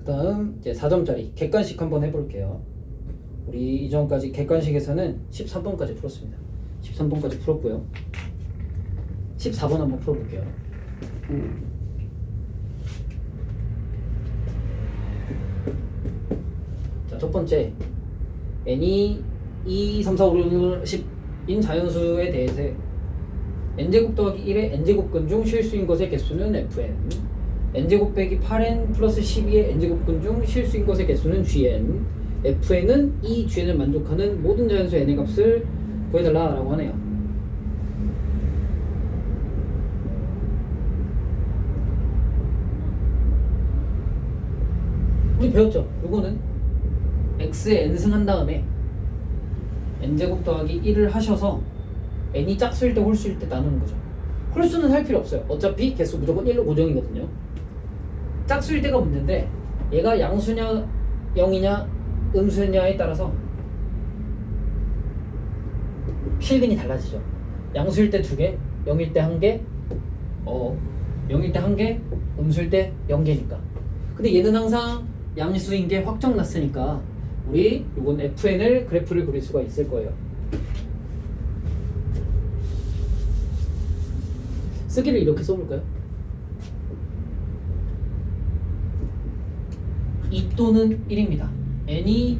그 다음 이제 4점짜리 객관식 한번 해볼게요. 우리 이전까지 객관식에서는 13번까지 풀었습니다. 13번까지 풀었고요. 14번 한번 풀어볼게요. 자, 첫 번째 n이 2, 3, 4, 5, 6, 10인 자연수에 대해서 n제곱 더하기 1의 n제곱근 중 실수인 것의 개수는 fn, n제곱 빼기 8n 플러스 12의 n제곱근 중 실수인 것의 개수는 gn, fn은 이 gn을 만족하는 모든 자연수 n의 값을 구해달라 라고 하네요. 우리 배웠죠? 요거는 x에 n승한 다음에 n제곱 더하기 1을 하셔서 n이 짝수일 때 홀수일 때 나누는 거죠. 홀수는 할 필요 없어요. 어차피 개수 무조건 1로 고정이거든요. 짝수일 때가 문제인데 얘가 양수냐 0이냐 음수냐에 따라서 필근이 달라지죠. 양수일 때 2개, 0일 때 1개, 0일 때 1개, 음수일 때 0개니까. 근데 얘는 항상 양수인 게 확정 났으니까 우리 요건 fn을 그래프를 그릴 수가 있을 거예요. 쓰기를 이렇게 써볼까요? 2 또는 1입니다. n이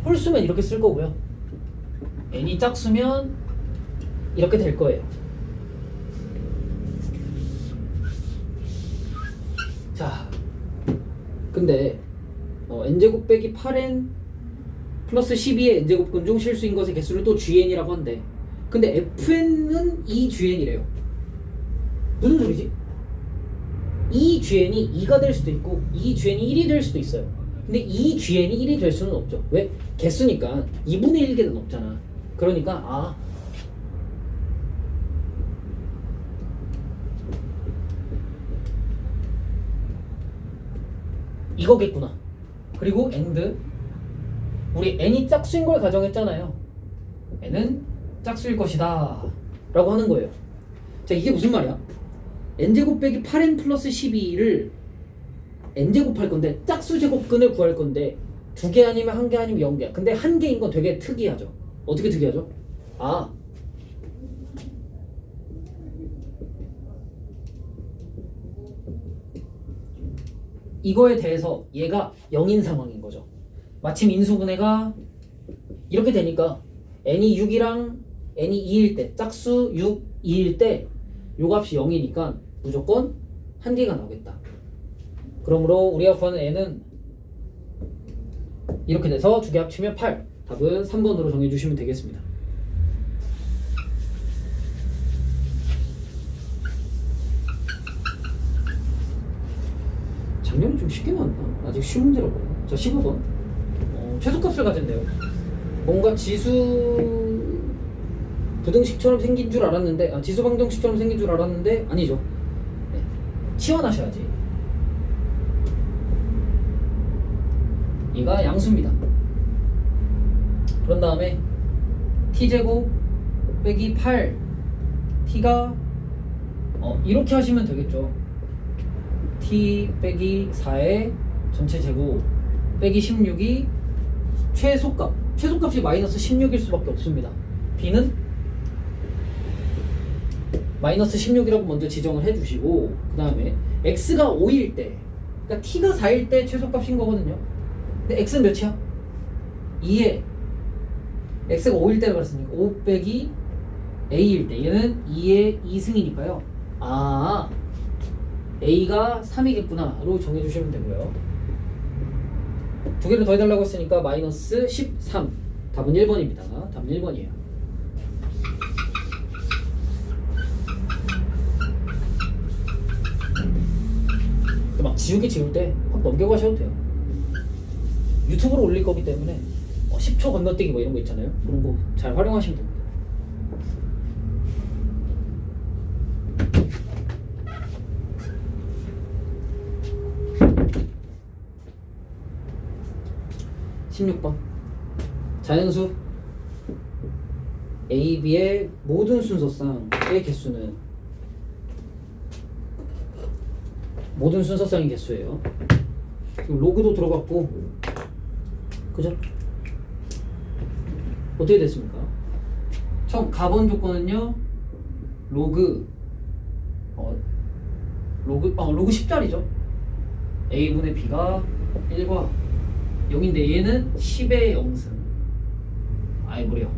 홀수면 이렇게 쓸 거고요. n이 짝수면 이렇게 될 거예요. 자, 근데 n제곱 빼기 8n 플러스 12의 n제곱근 중 실수인 것의 개수를 또 gn이라고 한대. 근데 fn은 2gn이래요. 무슨 소리지? 2gn이 2가 될 수도 있고 2gn이 1이 될 수도 있어요. 근데 2gn이 1이 될 수는 없죠. 왜? 개수니까 2분의 1개는 없잖아. 그러니까 이거겠구나. 그리고 and 우리 n이 짝수인 걸 가정했잖아요. n은 짝수일 것이다 라고 하는 거예요. 자, 이게 무슨 말이야? n제곱 빼기 8n 플러스 12를 n제곱 할 건데 짝수 제곱근을 구할 건데 2개 아니면 1개 아니면 0개야. 근데 1개인 건 되게 특이하죠. 어떻게 특이하죠? 이거에 대해서 얘가 0인 상황인 거죠. 마침 인수분해가 이렇게 되니까 n이 6이랑 n이 2일 때 짝수 6, 2일 때 요 값이 0이니까 무조건 1개가 나오겠다. 그러므로 우리가 구하는 n은 이렇게 돼서 2개 합치면 8. 답은 3번으로 정해주시면 되겠습니다. 작년에 좀 쉽게 나왔나? 아직 쉬운 문제라고. 자, 15번 최소값을 가진대요. 뭔가 지수 부등식처럼 생긴 줄 알았는데 지수 방정식처럼 생긴 줄 알았는데 아니죠. 네. 치환하셔야지. 이가 양수입니다. 그런 다음에 t제곱 빼기 8 t가 이렇게 하시면 되겠죠. t 빼기 4의 전체 제곱 빼기 16이 최소값이 마이너스 16일 수밖에 없습니다. b는 마이너스 16이라고 먼저 지정을 해주시고 그 다음에 x가 5일 때 그러니까 t가 4일 때 최소값인 거거든요. 근데 x는 몇이야? 2에 x가 5일 때라고 그랬으니까 5 빼기 a일 때 얘는 2의 2승이니까요. a가 3이겠구나 로 정해주시면 되고요. 두 개를 더해달라고 했으니까 마이너스 13. 답은 1번입니다. 답은 1번이에요. 막 지울 때 확 넘겨가셔도 돼요. 유튜브로 올릴 거기 때문에 10초 건너뛰기 뭐 이런 거 있잖아요. 그런 거 잘 활용하시면 됩니다. (16번) 자연수 A, B의 모든 순서쌍의 개수는 모든 순서쌍의 개수예요. 지금 로그도 들어갔고, 그죠? 어떻게 됐습니까? 처음 가번 조건은요, 로그 10자리죠. a분의 b가 1과 0인데 얘는 10의 0승. 아이 뭐래요?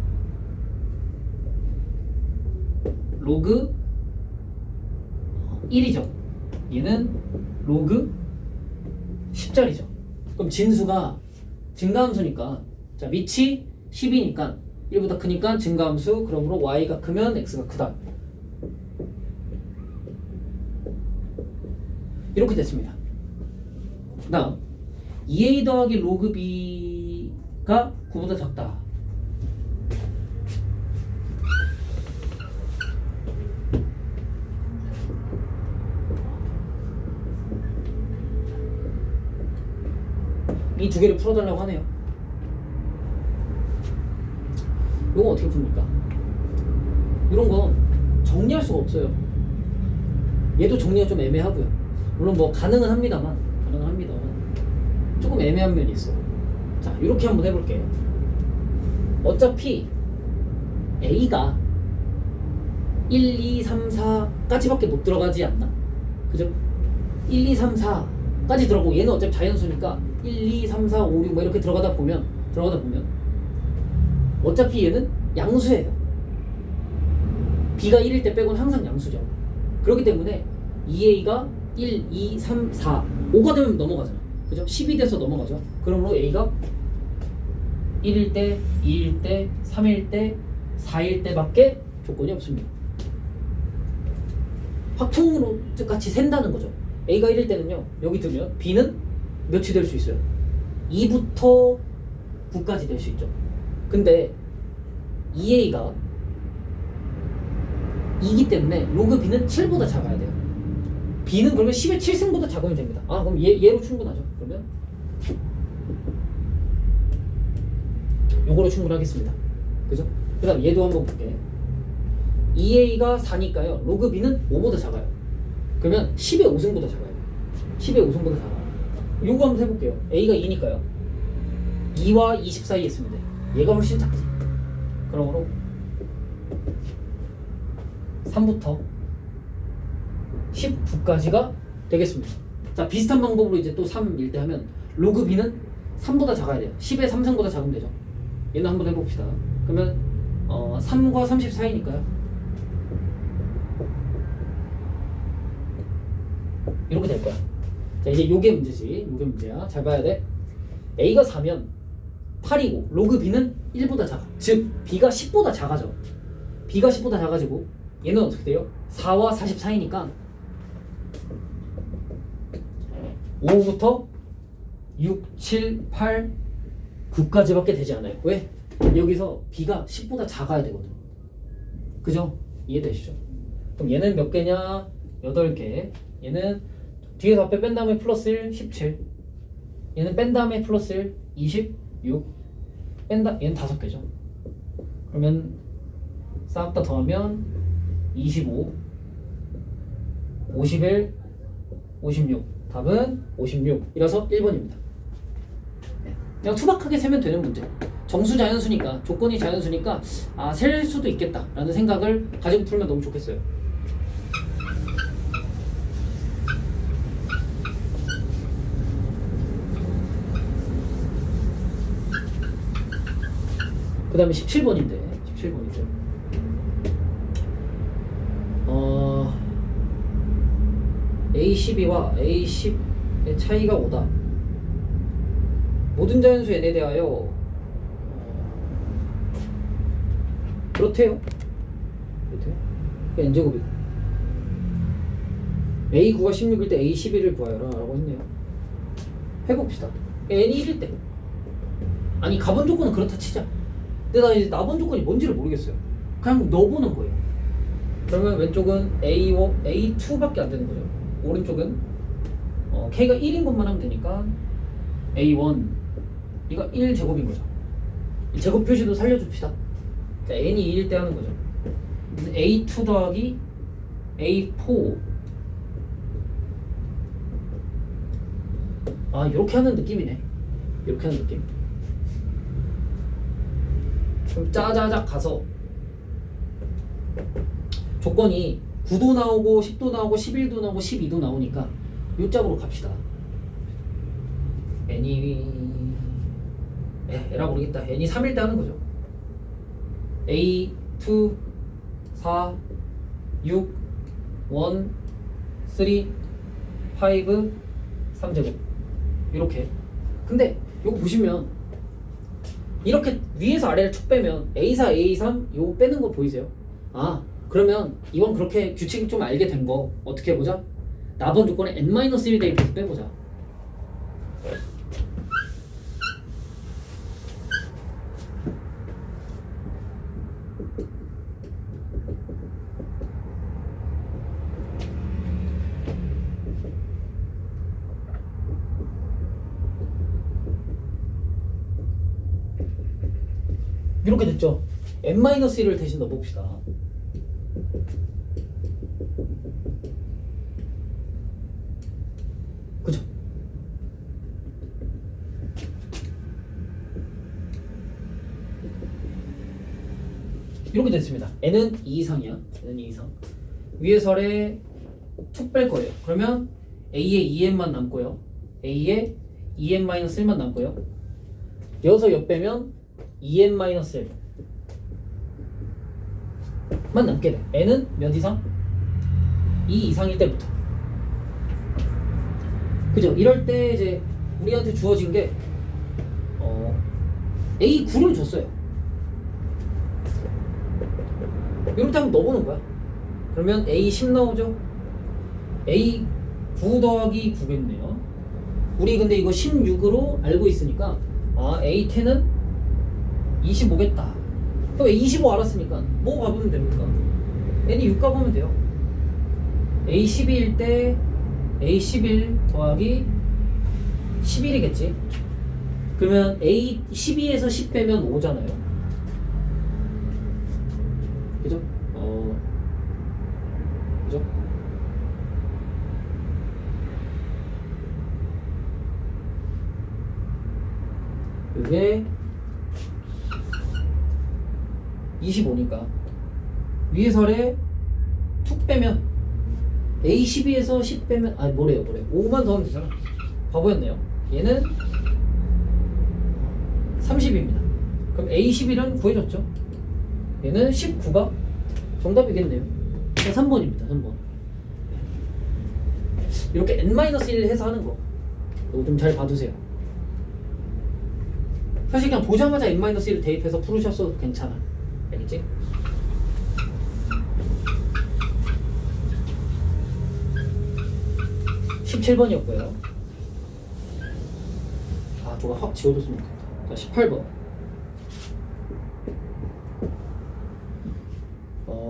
로그 1이죠. 얘는 로그 10자리죠. 그럼 진수가 증가함수니까, 자 밑이 10이니까 1보다 크니까 증가함수, 그러므로 y가 크면 x가 크다. 이렇게 됐습니다. 그 다음 2a 더하기 로그 b가 9보다 작다. 이 두 개를 풀어달라고 하네요. 이거 어떻게 풉니까? 이런 건 정리할 수가 없어요. 얘도 정리가 좀 애매하고요. 물론 뭐 가능은 합니다만 조금 애매한 면이 있어. 자, 이렇게 한번 해볼게요. 어차피 A가 1, 2, 3, 4까지밖에 못 들어가지 않나? 그죠? 1, 2, 3, 4까지 들어가고 얘는 어차피 자연수니까 1, 2, 3, 4, 5, 6 뭐 이렇게 들어가다 보면 어차피 얘는 양수예요. B가 1일 때 빼고는 항상 양수죠. 그렇기 때문에 2A가 1, 2, 3, 4, 5가 되면 넘어가잖아. 그죠? 10이 돼서 넘어가죠. 그러므로 A가 1일 때, 2일 때, 3일 때, 4일 때밖에 조건이 없습니다. 확통으로 같이 샌다는 거죠. A가 1일 때는요, 여기 두면 B는 몇이 될 수 있어요? 2부터 9까지 될 수 있죠. 근데 2A가 2기 때문에 로그 B는 7보다 작아야 돼요. B는 그러면 10의 7승보다 작으면 됩니다. 아, 그럼 얘로 충분하죠. 그러면 요거로 충분하겠습니다. 그죠? 그 다음 얘도 한번 볼게. 2A가 4니까요. 로그 B는 5보다 작아요. 그러면 10의 5승보다 작아요. 10의 5승보다 작아요. 요거 한번 해볼게요. A가 2니까요. 2와 20 사이에 있으면 돼. 얘가 훨씬 작지. 그러므로 3부터 19까지가 되겠습니다. 자, 비슷한 방법으로 이제 또 3일 때 하면 로그 B는 3보다 작아야 돼요. 10의 3승보다 작으면 되죠. 얘는 한번 해봅시다. 그러면 3과 30 사이니까요. 이렇게 될 거야. 자, 이제 요게 문제지. 요게 문제야. 잘 봐야 돼. A가 4면 8이고 로그 B는 1보다 작아. 즉 B가 10보다 작아져. B가 10보다 작아지고 얘는 어떻게 돼요? 4와 40 사이니까 5부터 6, 7, 8, 9까지밖에 되지 않아요. 왜? 여기서 B가 10보다 작아야 되거든. 그죠? 이해되시죠? 그럼 얘는 몇 개냐? 8개. 얘는 뒤에서 앞에 뺀 다음에 플러스 1, 17. 얘는 뺀 다음에 플러스 1, 26. 얘는 5개죠. 그러면 싹 다 더하면 25, 51, 56. 답은 56이라서 1번입니다. 그냥 투박하게 세면 되는 문제. 정수 자연수니까, 조건이 자연수니까 셀 수도 있겠다라는 생각을 가지고 풀면 너무 좋겠어요. 그 다음에 17번인데 A12와 A10의 차이가 5다. 모든 자연수 n에 대하여 그렇대요. n제곱이 A9가 16일 때 A11을 구하여라 라고 했네요. 해봅시다. n이 1일 때, 아니 가본 조건은 그렇다 치자. 근데 나 이제 나본 조건이 뭔지를 모르겠어요. 그냥 넣어보는 거예요. 그러면 왼쪽은 A2밖에 안 되는 거죠. 오른쪽은 K가 1인 것만 하면 되니까 A1 이거 1제곱인 거죠. 이 제곱 표시도 살려줍시다. 자, n이 2일 때 하는 거죠. A2 더하기 A4 아, 이렇게 하는 느낌이네. 이렇게 하는 느낌. 그럼 짜자작 가서 조건이 9도 나오고 10도 나오고 11도 나오고 12도 나오니까 요 짝으로 갑시다. n이 에라 모르겠다. n이 3일 때 하는 거죠. a 2 4 6 1 3 5 3제곱 이렇게. 근데 이거 보시면 이렇게 위에서 아래를 쭉 빼면 A4, A3 요거 빼는 거 보이세요? 아, 그러면 이건 그렇게 규칙 좀 알게 된 거 어떻게 해보자? 나번 조건에 n-1 대입해서 빼보자. 이렇게 됐죠? n-1을 대신 넣어봅시다. 그죠? 이렇게 됐습니다. n은 2 이상이야. n은 2 이상. 위에서 아래 툭 뺄 거예요. 그러면 a에 2n만 남고요. a에 2n-1만 남고요. 여기서 역 빼면 2n-1만 남게 돼. n은 몇 이상? 2 이상일 때부터. 그죠? 이럴 때 이제 우리한테 주어진 게 A9를 줬어요. 이럴 때 한번 넣어보는 거야. 그러면 A10 나오죠? A9 더하기 9겠네요. 우리 근데 이거 16으로 알고 있으니까 아, A10은 25겠다. 그럼 A25 알았으니까 뭐 가보면 됩니까? N이 6 가보면 돼요. A12일 때 A11 더하기 11이겠지. 그러면 A12에서 10 빼면 5잖아요. 그죠? 그죠? 이게 25니까 위에서 아래 툭 빼면 A12에서 10 빼면 뭐래요 5만 더하면 되잖아. 바보였네요. 얘는 30입니다. 그럼 A11은 구해줬죠. 얘는 19가 정답이겠네요. 3번입니다. 3번. 이렇게 n-1 해서 하는 거 이거 좀 잘 봐두세요. 사실 그냥 보자마자 n-1을 대입해서 풀으셨어도 괜찮아. 알겠지? (17번이었고요) 아, 저거 확 지워줬으면 좋겠다. 자, 18번.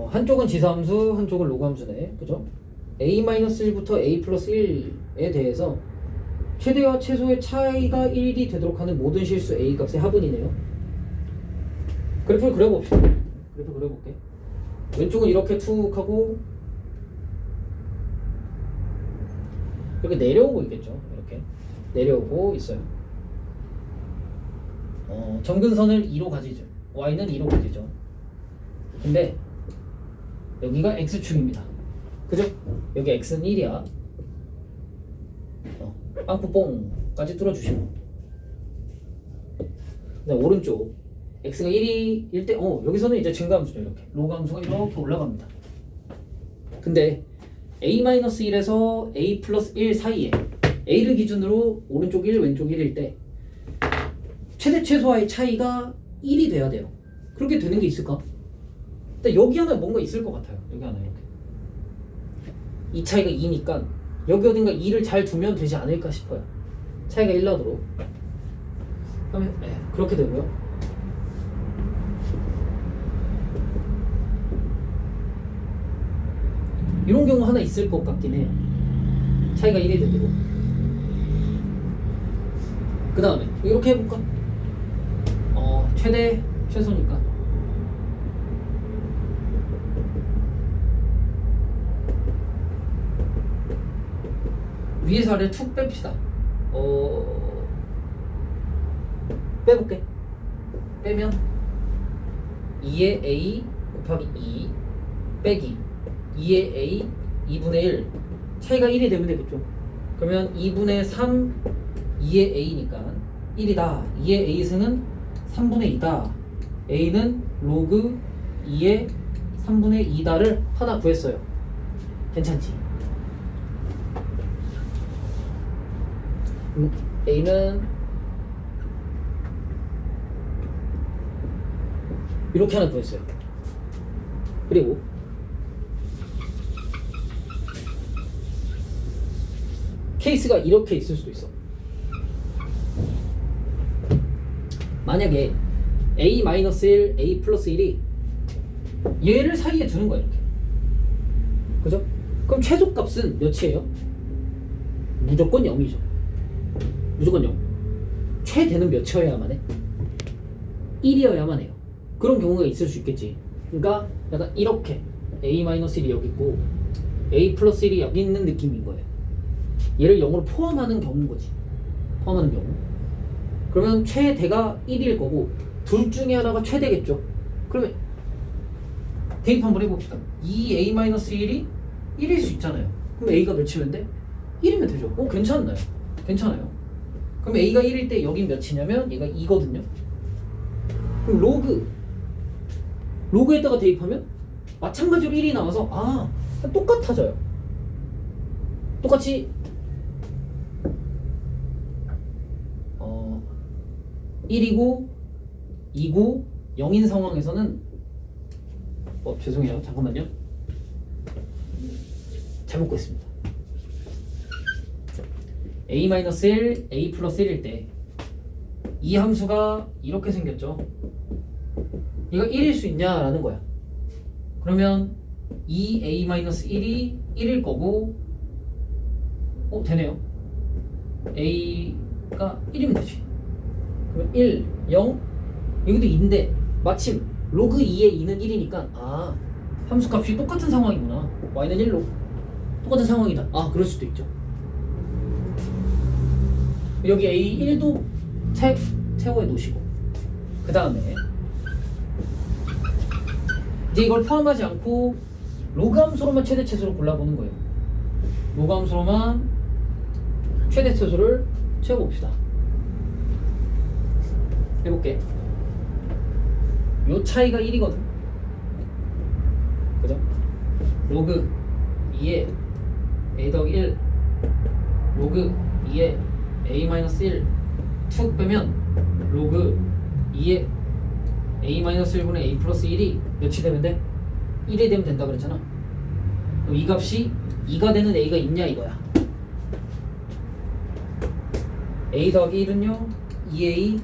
한쪽은 지수함수, 한쪽은 로그함수네. 그죠? a-1부터 a 플러스 1에 대해서 최대와 최소의 차이가 1이 되도록 하는 모든 실수 a 값의 합은이네요. 그래프를 그려봅시다. 그래프 그려볼게. 왼쪽은 이렇게 툭 하고 이렇게 내려오고 있겠죠. 이렇게 내려오고 있어요. 점근선을 2로 가지죠. y는 2로 가지죠. 근데 여기가 x축입니다. 그죠? 여기 x는 1이야. 빵꾸뽕까지 뚫어주시고, 그다음 오른쪽 x가 1일 때 여기서는 이제 증가함수죠. 이렇게 로그함수가 이렇게 올라갑니다. 근데 a-1에서 a 플러스 1 사이에 a를 기준으로 오른쪽 1 왼쪽 1일 때 최대 최소와의 차이가 1이 돼야 돼요. 그렇게 되는 게 있을까? 근데 여기 하나 뭔가 있을 것 같아요. 여기 하나 이렇게 이 차이가 2니까 여기 어딘가 2를 잘 두면 되지 않을까 싶어요. 차이가 1 나도록. 그러면 그렇게 되고요. 이런 경우 하나 있을 것 같긴 해요. 차이가 1이 되도록. 그 다음에 이렇게 해볼까? 최대 최소니까 위에서 아래 툭 뺍시다. 빼볼게. 빼면 2의 a 곱하기 2 빼기 2의 a 2분의 1 차이가 1이 되면 되겠죠. 그러면 2분의 3 2의 a니까 1이다. 2의 a 승은 3분의 2다. a는 로그 2의 3분의 2다를 하나 구했어요. 괜찮지? a는 이렇게 하나 구했어요. 그리고 케이스가 이렇게 있을 수도 있어. 만약에 a-1, a 플러스 1이 얘를 사이에 두는 거야 이렇게. 그죠? 그럼 최소값은 몇이에요? 무조건 0이죠. 무조건 0. 최대는 몇이어야만 해? 1이어야만 해요. 그런 경우가 있을 수 있겠지. 그러니까 약간 이렇게 a-1이 여기 있고 a 플러스 1이 여기 있는 느낌인 거예요. 얘를 0으로 포함하는 경우인 거지. 포함하는 경우. 그러면 최대가 1일 거고 둘 중에 하나가 최대겠죠. 그러면 대입 한번 해봅시다. 2a-1이 1일 수 있잖아요. 그럼 a가 몇이면 돼? 1이면 되죠. 괜찮나요? 괜찮아요. 그럼 a가 1일 때 여긴 몇이냐면 얘가 2거든요. 그럼 로그에다가 대입하면 마찬가지로 1이 나와서 똑같아져요. 똑같이 1이고 2고 0인 상황에서는 죄송해요. 잠깐만요. 잘못 구했습니다. a-1, a 플러스 1일 때 이 함수가 이렇게 생겼죠. 얘가 1일 수 있냐라는 거야. 그러면 2a-1이 1일 거고 되네요. a가 1이면 되지. 그러면 1, 0 여기도 2인데 마침 로그 2의 2는 1이니까 함수값이 똑같은 상황이구나. y는 1로 똑같은 상황이다. 그럴 수도 있죠. 여기 a1도 채워해 놓으시고 그 다음에 이제 이걸 포함하지 않고 로그 함수로만 최대 최소를 골라보는 거예요. 로그 함수로만 최대 최소를 채워봅시다. 해볼게. 요 차이가 1이거든. 그죠? 로그 2의 a 더하기 1 로그 2의 a-1 툭 빼면 로그 2의 a-1분의 a 플러스 1이 몇이 되면 돼? 1이 되면 된다 그랬잖아. 그럼 이 값이 2가 되는 a가 있냐 이거야. a 더하기 1은요 2a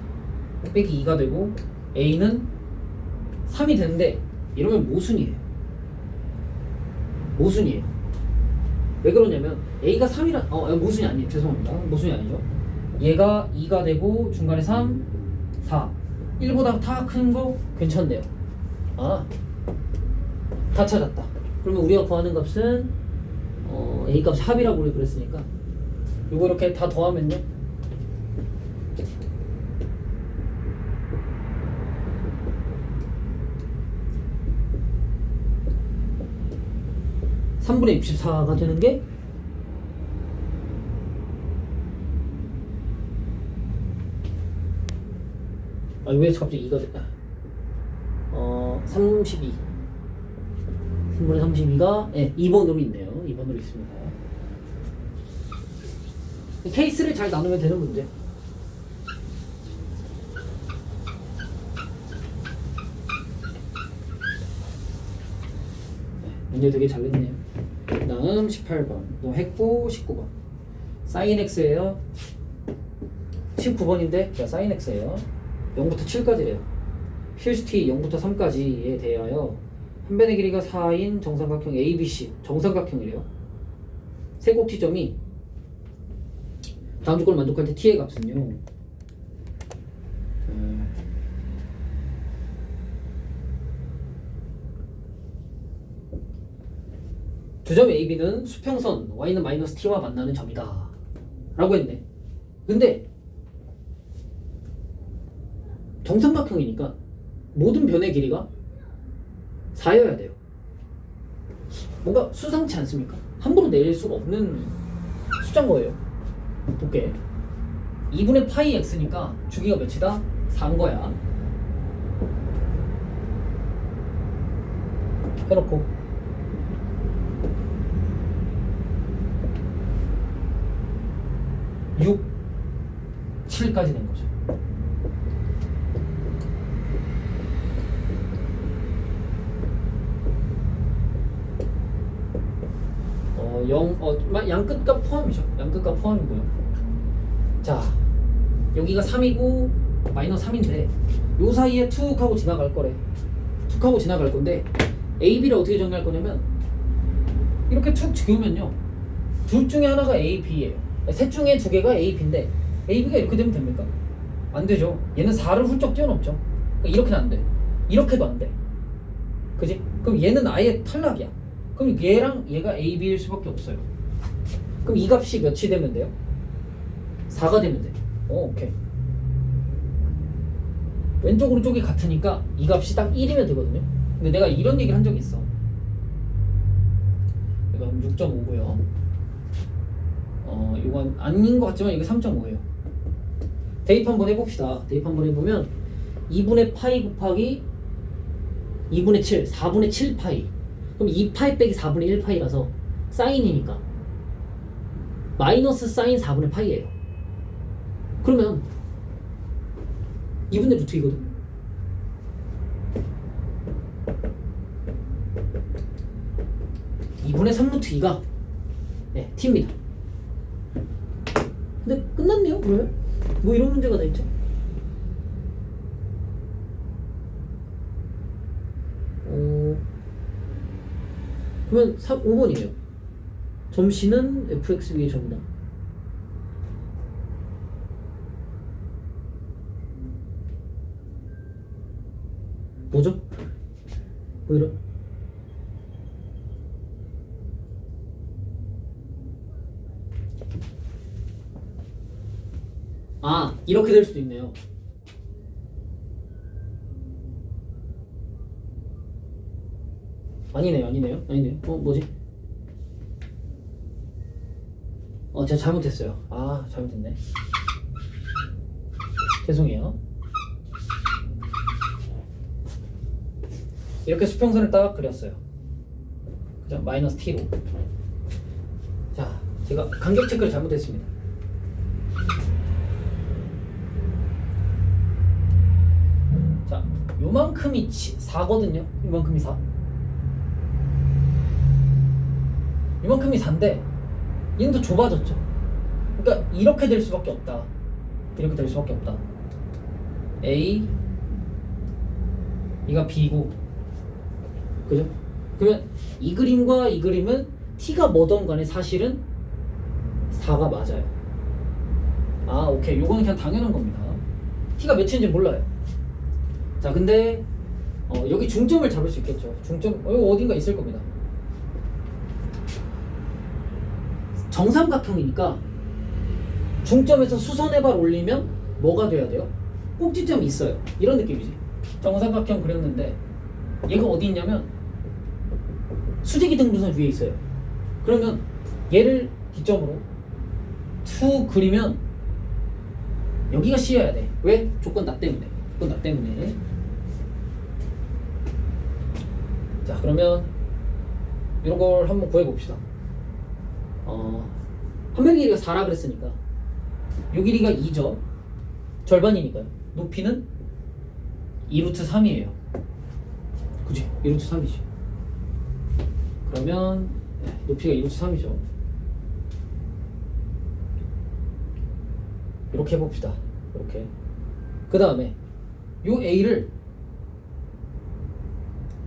빼기 2가 되고 a는 3이 되는데 이러면 모순이에요. 모순이에요. 왜 그러냐면 a가 3이라 모순이 아니에요. 죄송합니다. 모순이 아니죠. 얘가 2가 되고 중간에 3, 4 1보다 다 큰 거 괜찮네요. 다 찾았다. 그러면 우리가 구하는 값은 a 값 합이라고 우리 그랬으니까 요거 이렇게 다 더하면요 3분의 64가 되는 게 왜 갑자기 2가 됐다. 32 3분의 32가 2번으로 있네요. 2번으로 있습니다. 케이스를 잘 나누면 되는 문제. 문제 되게 잘 냈네요. 다음 18번 또 했고 19번 사인 x예요. 19번인데 사인 x예요. 0부터 7까지래요. 실수T 0부터 3까지에 대하여 한 변의 길이가 4인 정삼각형 ABC 정삼각형이래요. 세 꼭지점이 다음 조건을 만족할 때 t의 값은요 두 점 AB는 수평선 y는 마이너스 t와 만나는 점이다 라고 했네. 근데 정삼각형이니까 모든 변의 길이가 4여야 돼요. 뭔가 수상치 않습니까? 함부로 내릴 수가 없는 숫자인 거예요. 볼게. 2분의 파이 x니까 주기가 몇이다? 4인 거야. 해놓고 6, 7까지 된 거죠. 양끝값 포함이죠. 양끝값 포함이고요. 자, 여기가 3이고 마이너스 3인데 요 사이에 툭 하고 지나갈 거래. 툭 하고 지나갈 건데 AB를 어떻게 정리할 거냐면 이렇게 툭 지우면요. 둘 중에 하나가 A, B예요. 셋 중에 두 개가 A, B인데 A, B가 이렇게 되면 됩니까? 안 되죠. 얘는 4를 훌쩍 뛰어넘죠. 그러니까 이렇게는 안 돼. 이렇게도 안 돼. 그지? 그럼 얘는 아예 탈락이야. 그럼 얘랑 얘가 A, B일 수밖에 없어요. 그럼 이 값이 몇이 되면 돼요? 4가 되면 돼. 오케이. 왼쪽 오른쪽이 같으니까 이 값이 딱 1이면 되거든요. 근데 내가 이런 얘기를 한 적이 있어. 이건 6.5고요. 이건 아닌 것 같지만 이게 3.5예요. 대입 한번 해봅시다. 대입 한번 해보면 2분의 파이 곱하기 2분의 7, 4분의 7파이. 그럼 2파이 빼기 4분의 1파이라서 사인이니까 마이너스 사인 4분의 파이예요. 그러면 2분의 루트 2거든. (2분의 3루트 2가) 네, t입니다. 근데 끝났네요. 그러면 뭐 이런 문제가 다 있죠. 그러면 5번이에요. 점씨는 fx 위의 점이다. 뭐죠? 뭐 이런? 아, 이렇게 될 수도 있네요. 아니네요. 뭐지? 제가 잘못했어요. 잘못했네. 죄송해요. 이렇게 수평선을 딱 그렸어요. 그죠? 마이너스 t로. 자, 제가 간격 체크를 잘못했습니다. 자, 요만큼이 4거든요. 요만큼이 4. 요만큼이 4인데 얘는 더 좁아졌죠. 그러니까 이렇게 될 수밖에 없다. 이렇게 될 수밖에 없다. A, 이가 B고, 그죠? 그러면 이 그림과 이 그림은 T가 뭐든 간에 사실은 4가 맞아요. 오케이. 요거는 그냥 당연한 겁니다. T가 몇인지 몰라요. 자, 근데 여기 중점을 잡을 수 있겠죠. 중점 여기 어딘가 있을 겁니다. 정삼각형이니까 중점에서 수선의 발 올리면 뭐가 돼야 돼요? 꼭지점이 있어요. 이런 느낌이지. 정삼각형 그렸는데 얘가 어디 있냐면 수직이 등분선 위에 있어요. 그러면 얘를 기점으로 툭 그리면 여기가 C여야 돼. 왜? 조건 나 때문에. 자, 그러면 이런 걸 한번 구해봅시다. 한면 길이가 4라 그랬으니까 요 길이가 2죠. 절반이니까요. 높이는 2루트 3이에요. 그치? 2루트 3이지. 그러면 높이가 2루트 3이죠. 이렇게 해봅시다. 이렇게. 그 다음에 요 A를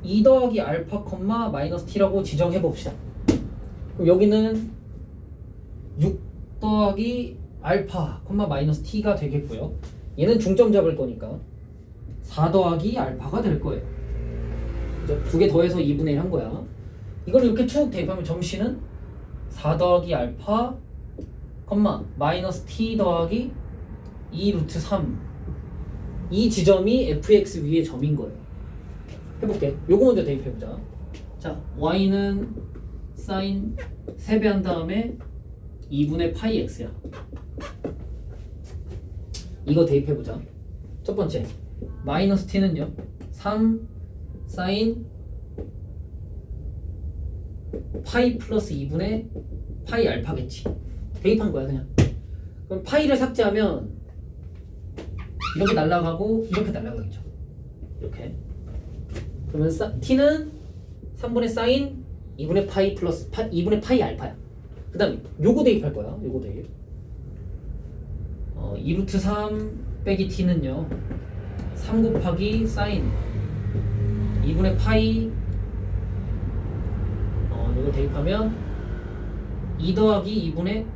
2 더하기 알파 콤마 마이너스 T라고 지정해봅시다. 그럼 여기는 6 더하기 알파 콤마 마이너스 T가 되겠고요. 얘는 중점 잡을 거니까 4 더하기 알파가 될 거예요. 두 개 더해서 2분의 1 한 거야. 이걸 이렇게 쭉 대입하면 점씨는 4 더하기 알파 마이너스 t 더하기 2 루트 3. 이 지점이 fx 위의 점인 거예요. 해볼게. 요거 먼저 대입해보자. 자, y는 사인 3배 한 다음에 2분의 파이 x야. 이거 대입해보자. 첫 번째, 마이너스 t는요 3 사인 파이 플러스 2분의 파이 알파겠지. 대입한 거야 그냥. 그럼 파이를 삭제하면 이렇게 날아가고 이렇게 날아가겠죠. 이렇게. 그러면 t는 3분의 사인 2분의 파이 플러스 2분의 파이 알파야. 그 다음에 요거 대입할 거야. 요거 대입. 2 루트 3 빼기 t는요 3 곱하기 사인 2분의 파이 요거 대입하면 2 더하기 2분의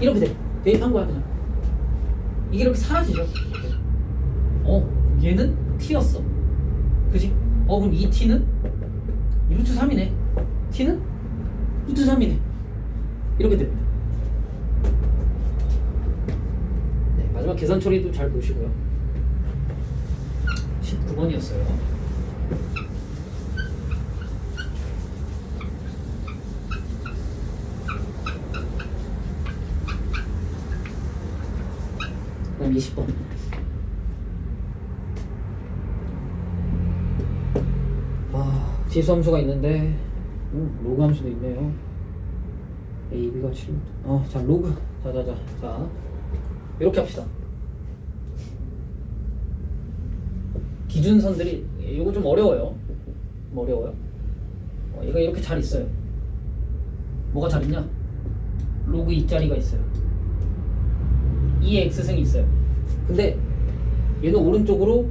이렇게 돼. 대입한 거야 그냥. 이게 이렇게 사라지죠. 얘는 t였어. 그지? 그럼 이 t는 루트 3이네. t는 루트 3이네. 이렇게 됩니다. 네, 마지막 계산 처리도 잘 보시고요. 19번이었어요. 그럼 20번. 지수함수가 있는데 로그 함수도 있네요. a, b가 7. 자 로그. 자 이렇게 합시다. 기준선들이 이거 좀 어려워요. 얘가 이렇게 잘 있어요. 뭐가 잘 있냐? 로그 2짜리가 있어요. 2의 x승이 있어요. 근데 얘는 오른쪽으로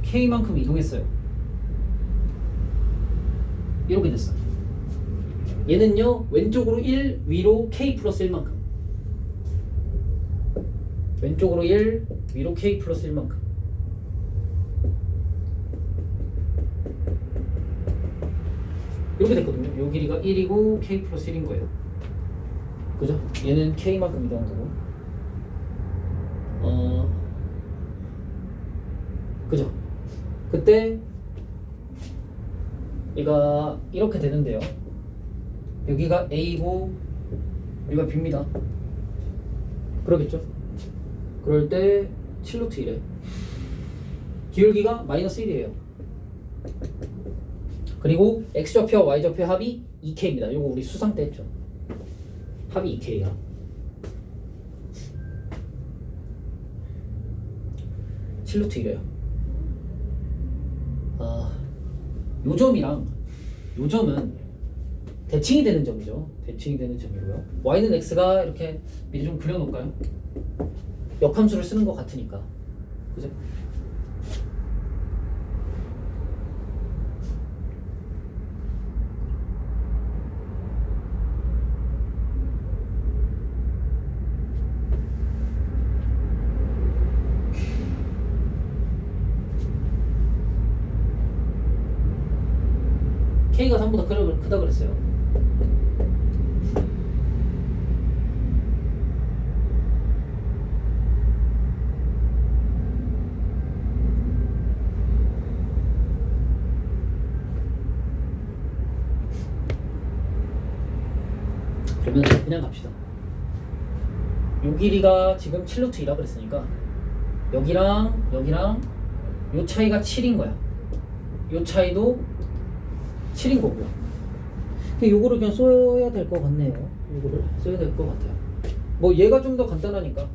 k만큼 이동했어요. 이렇게 됐어. 얘는요 왼쪽으로 1 위로 k 플러스 1만큼. 왼쪽으로 1 위로 k 플러스 1만큼. 이렇게 됐거든요. 요 길이가 1이고 k 플러스 1인 거예요. 그죠? 얘는 k만큼 이동한 거고. 그죠? 그때 얘가 이렇게 되는데요. 여기가 A고 여기가 B입니다. 그러겠죠? 그럴 때 7루트 1에 기울기가 마이너스 1이에요. 그리고 X좌표와 Y좌표 합이 2K입니다. 요거 우리 수상 때 했죠. 합이 2K야. 칠루트 1이에요. 요 점이랑 요 점은 대칭이 되는 점이죠. 대칭이 되는 점이고요. y는 x가 이렇게 미리 좀 그려놓을까요? 역함수를 쓰는 것 같으니까. 그죠? K가 3보다 크다 그랬어요. 그러면 그냥 갑시다. 요 길이가 지금 7루트 2라 그랬으니까 여기랑 여기랑 요 차이가 7인 거야. 요 차이도 7인 거고요. 요거를 그냥 써야 될 것 같네요. 요거를 써야 될 것 같아요. 뭐 얘가 좀 더 간단하니까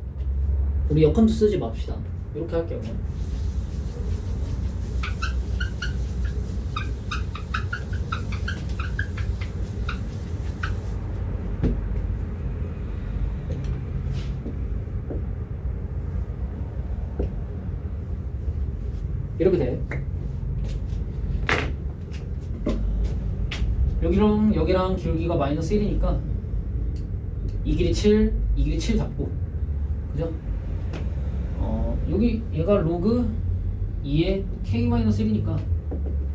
우리 역함수 쓰지 맙시다. 이렇게 할게요. 그냥. 이렇게 돼. 여기랑 여기랑 기울기가 마이너스 1이니까 이 길이 7, 이 길이 7 잡고, 그죠? 여기 얘가 로그 2의 k-1이니까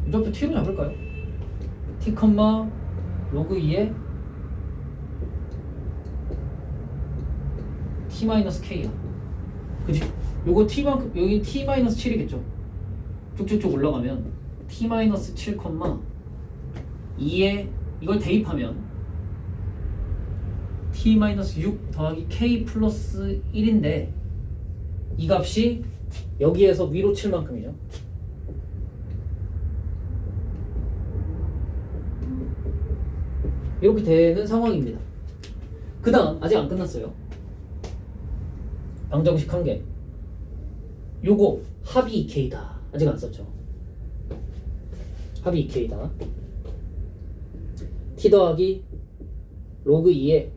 이쪽도 t로 잡을까요? t, 로그 2의 t-k야. 그지? 요거 t만큼, 여기 t-7이겠죠? 쭉쭉쭉 올라가면 t-7, 2에 이걸 대입하면 t-6 더하기 k 플러스 1인데 이 값이 여기에서 위로 칠 만큼이죠. 이렇게 되는 상황입니다. 그 다음 아직 안 끝났어요. 방정식 한 개. 요거 합이 2k다. 아직 안 썼죠. 합이 2k다. t 더하기 로그 2의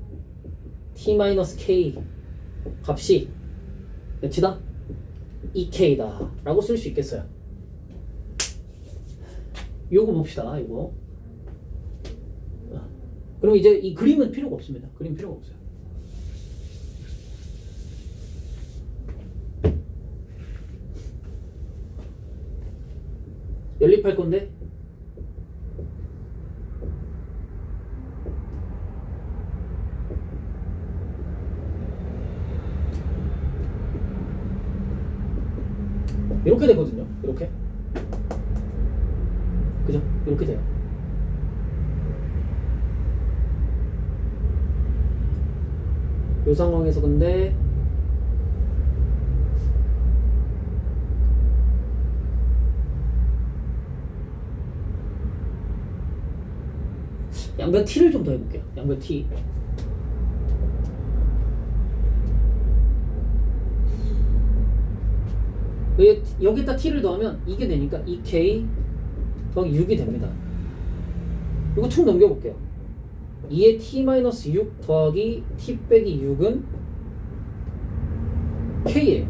t-k 값이 몇이다? 2k다 라고 쓸 수 있겠어요. 요거 봅시다. 요거. 그럼 이제 이 그림은 필요가 없습니다. 그림 필요가 없어요. 연립할 건데 이렇게 되거든요. 이렇게. 그죠? 이렇게 돼요. 이 상황에서 근데 양변 t를 좀 더 해볼게요. 양변 t. 여기다 t를 더하면 이게 되니까 2k 더하기 6이 됩니다. 이거 쭉 넘겨볼게요. 2의 t-6 더하기 t 빼기 6은 k예요.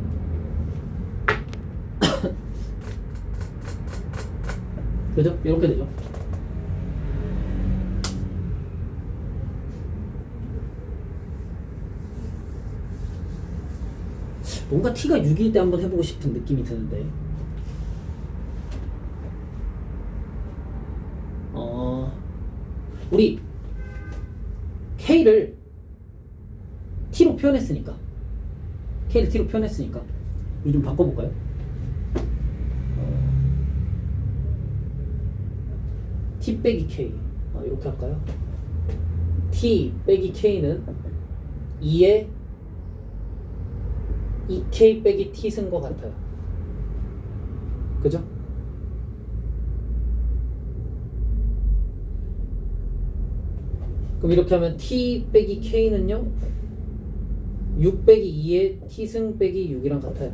그죠? 이렇게 되죠. 뭔가 t가 6일 때 한번 해보고 싶은 느낌이 드는데 우리 k를 t로 표현했으니까 이거 좀 바꿔볼까요? t 빼기 k 이렇게 할까요? t 빼기 k는 2의 2k 빼기 t 쓴 것 같아요. 그죠? 그럼 이렇게 하면 t 빼기 k는요 6 빼기 2의 t 승 빼기 6이랑 같아요.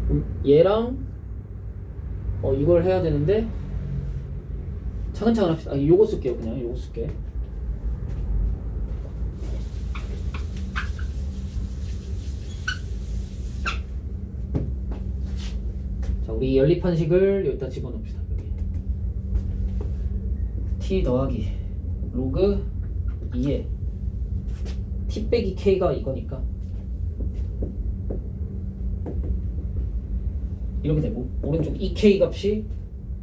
그럼 얘랑 이걸 해야 되는데 차근차근 합시다. 요거 쓸게요. 그냥 요거 쓸게. 자, 우리 연립한식을 여기다 집어넣읍시다. 여기 t 더하기 로그 2에 t 빼기 k가 이거니까 이렇게 되고 오른쪽 2k 값이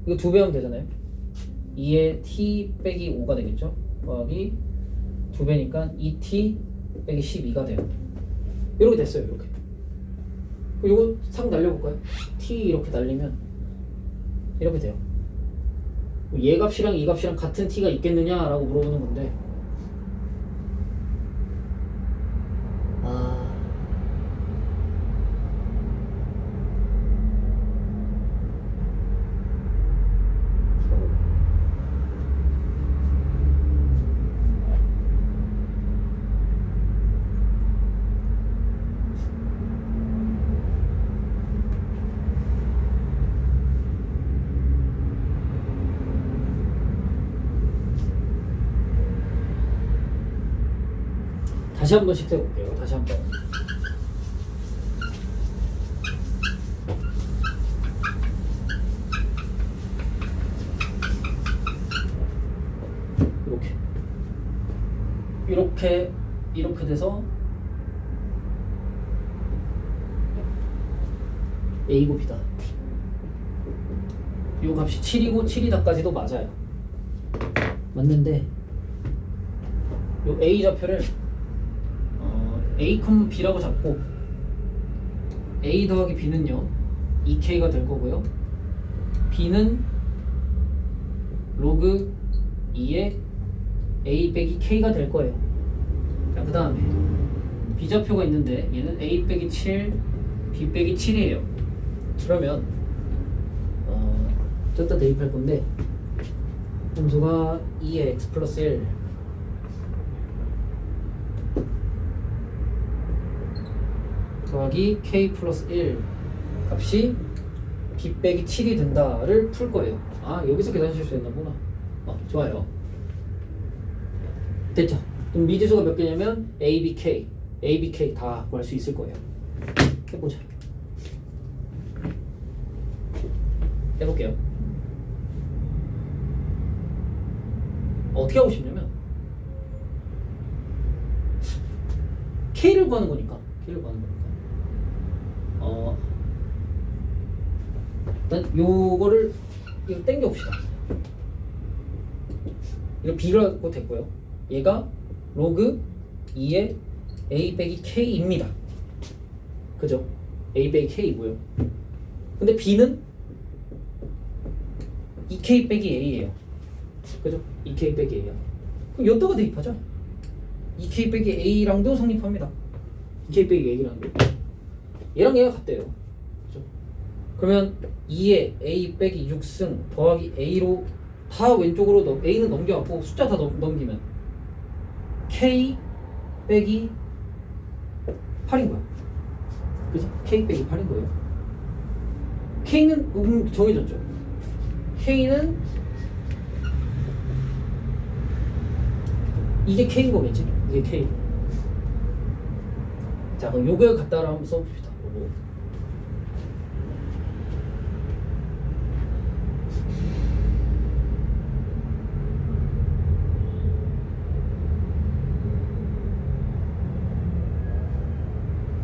이거 2배 하면 되잖아요. 2에 t 빼기 5가 되겠죠. 더하기 2배니까 2t 빼기 12가 돼요. 이렇게 됐어요. 이렇게. 이거 상 날려볼까요? t 이렇게 날리면 이렇게 돼요. 얘 값이랑 이 값이랑 같은 t가 있겠느냐라고 물어보는 건데 다시 한 번씩 해볼게요. 다시 한 번. 이렇게 돼서 A고 B다. 요 값이 7이고 7이다까지도 맞아요. 맞는데 요 A 좌표를 A, B라고 잡고 A 더하기 B는요 2K가 될 거고요. B는 로그 2의 A 빼기 K가 될 거예요. 자, 그 다음에 B좌표가 있는데 얘는 A 빼기 7, B 빼기 7이에요. 그러면 저기다 대입할 건데 함수가 2의 x 플러스 1 더하기 k 플러스 1 값이 b 빼기 7이 된다를 풀 거예요. 아, 여기서 계산 실수했나 보나. 좋아요. 됐죠? 그럼 미지수가 몇 개냐면 a, b, k 다 구할 수 있을 거예요. 해보자. 해볼게요. 어떻게 하고 싶냐면 K를 구하는 거니까 일단 요거를 이거 땡겨 봅시다. 이거 B라고 됐고요. 얘가 로그 2의 A 빼기 K입니다. 그죠? A 빼기 K이고요. 근데 B는 2K 빼기 A예요. 그죠? 2K 빼기 A야. 그럼 여기다가 대입하자. 2K 빼기 A랑도 성립합니다. 2K 빼기 A랑도. 얘랑 얘가 같대요. 그죠? 그러면 2에 A 빼기 6승 더하기 A로 다 왼쪽으로 A는 넘겨갖고 숫자 다 넘기면 K 빼기 8인 거야. 그죠? K 빼기 8인 거예요. K는 정해졌죠. K는 이게 K인 거겠지? 이게 K. 자, 그럼 요걸 갖다가 한번 써봅시다. 요거.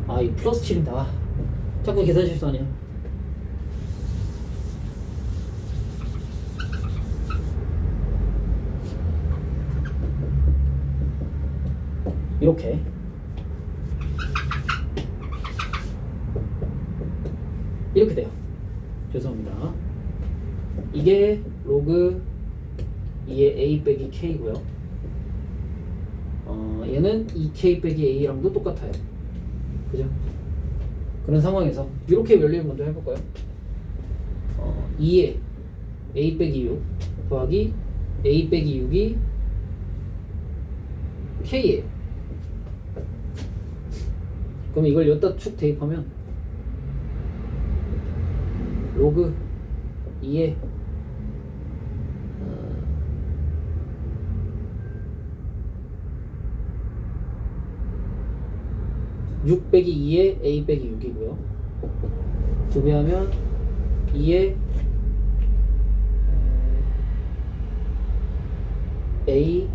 아, 이 플러스 7인다. 자꾸 계산 실수 아니야. 이렇게 돼요. 죄송합니다. 이게 로그 2의 A 빼기 K고요. 얘는 2K 빼기 A랑도 똑같아요. 그죠? 그런 상황에서 이렇게 원리를 먼저 해볼까요? 2의 A 빼기 6 더하기 A 빼기 6이 K예요. 그럼 이걸 여기다 축 대입하면 로그 2의 6 빼기 2의 A 빼기 6이고요. 2배 하면 2의 A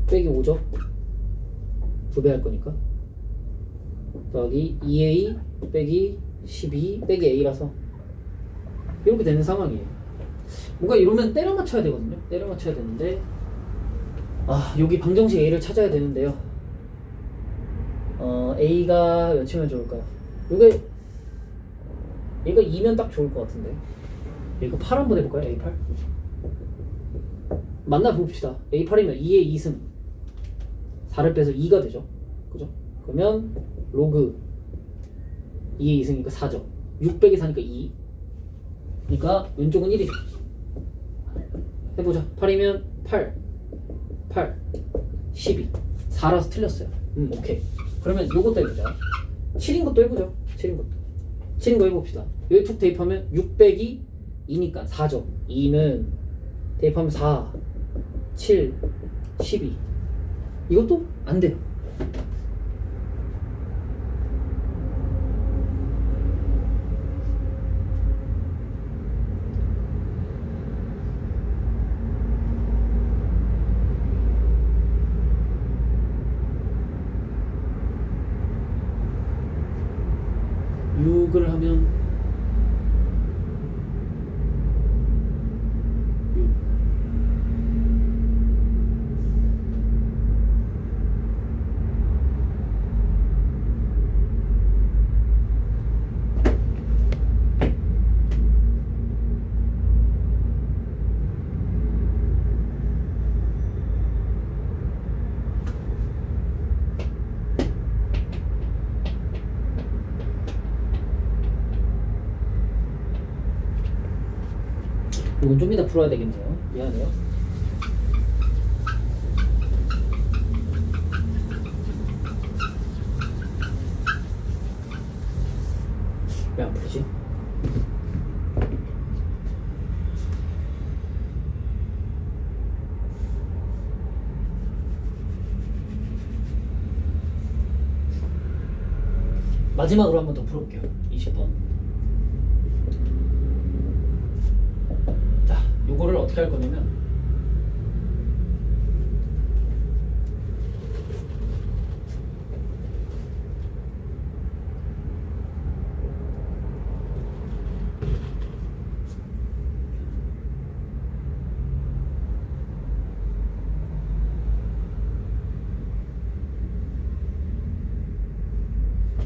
빼기 5죠. 2배 할 거니까. 더하기 2A 빼기 12 빼기 A라서 이렇게 되는 상황이에요. 뭔가 이러면 때려 맞춰야 되거든요. 때려 맞춰야 되는데 여기 방정식 A를 찾아야 되는데요. A가 몇이면 좋을까요? 얘가 2면 딱 좋을 것 같은데. 이거 8 한번 해볼까요? A8 만나 봅시다. A8이면 2의 2승 4를 빼서 2가 되죠. 그죠? 그러면 로그 2의 2승이니까 4죠. 6 빼기 4니까 2. 그러니까 왼쪽은 1이죠. 해보자. 8이면 8 12 4라서 틀렸어요. 오케이. 그러면 요것도 해보자. 7인 것도 해보죠. 7인 거 해봅시다. 여기 툭 대입하면 6 빼기 2니까 4죠. 2는 대입하면 4 7, 12. 이것도 안 돼요. 육을 하면 6. 이건 좀 이따 풀어야 되겠네요. 미안해요. 왜 안 풀지? 마지막으로 한 번 더 풀어볼게요. 20번. 자, 요거를 어떻게 할 거냐면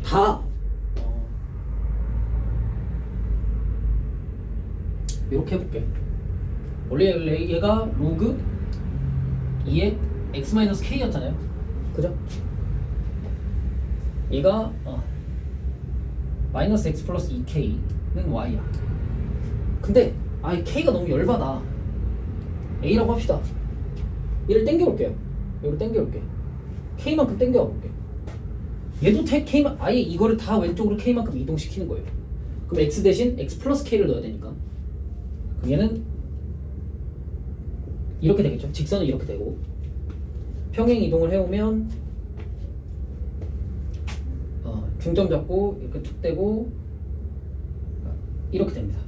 다 이렇게 해볼게. 원래 얘가 로그 2의 x-k였잖아요. 그죠? 얘가 마이너스 x 플러스 2k는 y야. 근데 이 k가 너무 열받아. a라고 합시다. 얘를 땡겨볼게요. 얘를 땡겨볼게. k만큼 땡겨볼게. 얘도 k만 아예 이거를 다 왼쪽으로 k만큼 이동시키는 거예요. 그럼 x 대신 x 플러스 k를 넣어야 되니까. 그럼 얘는 이렇게 되겠죠. 직선은 이렇게 되고 평행 이동을 해오면 중점 잡고 이렇게 툭 대고 이렇게 됩니다.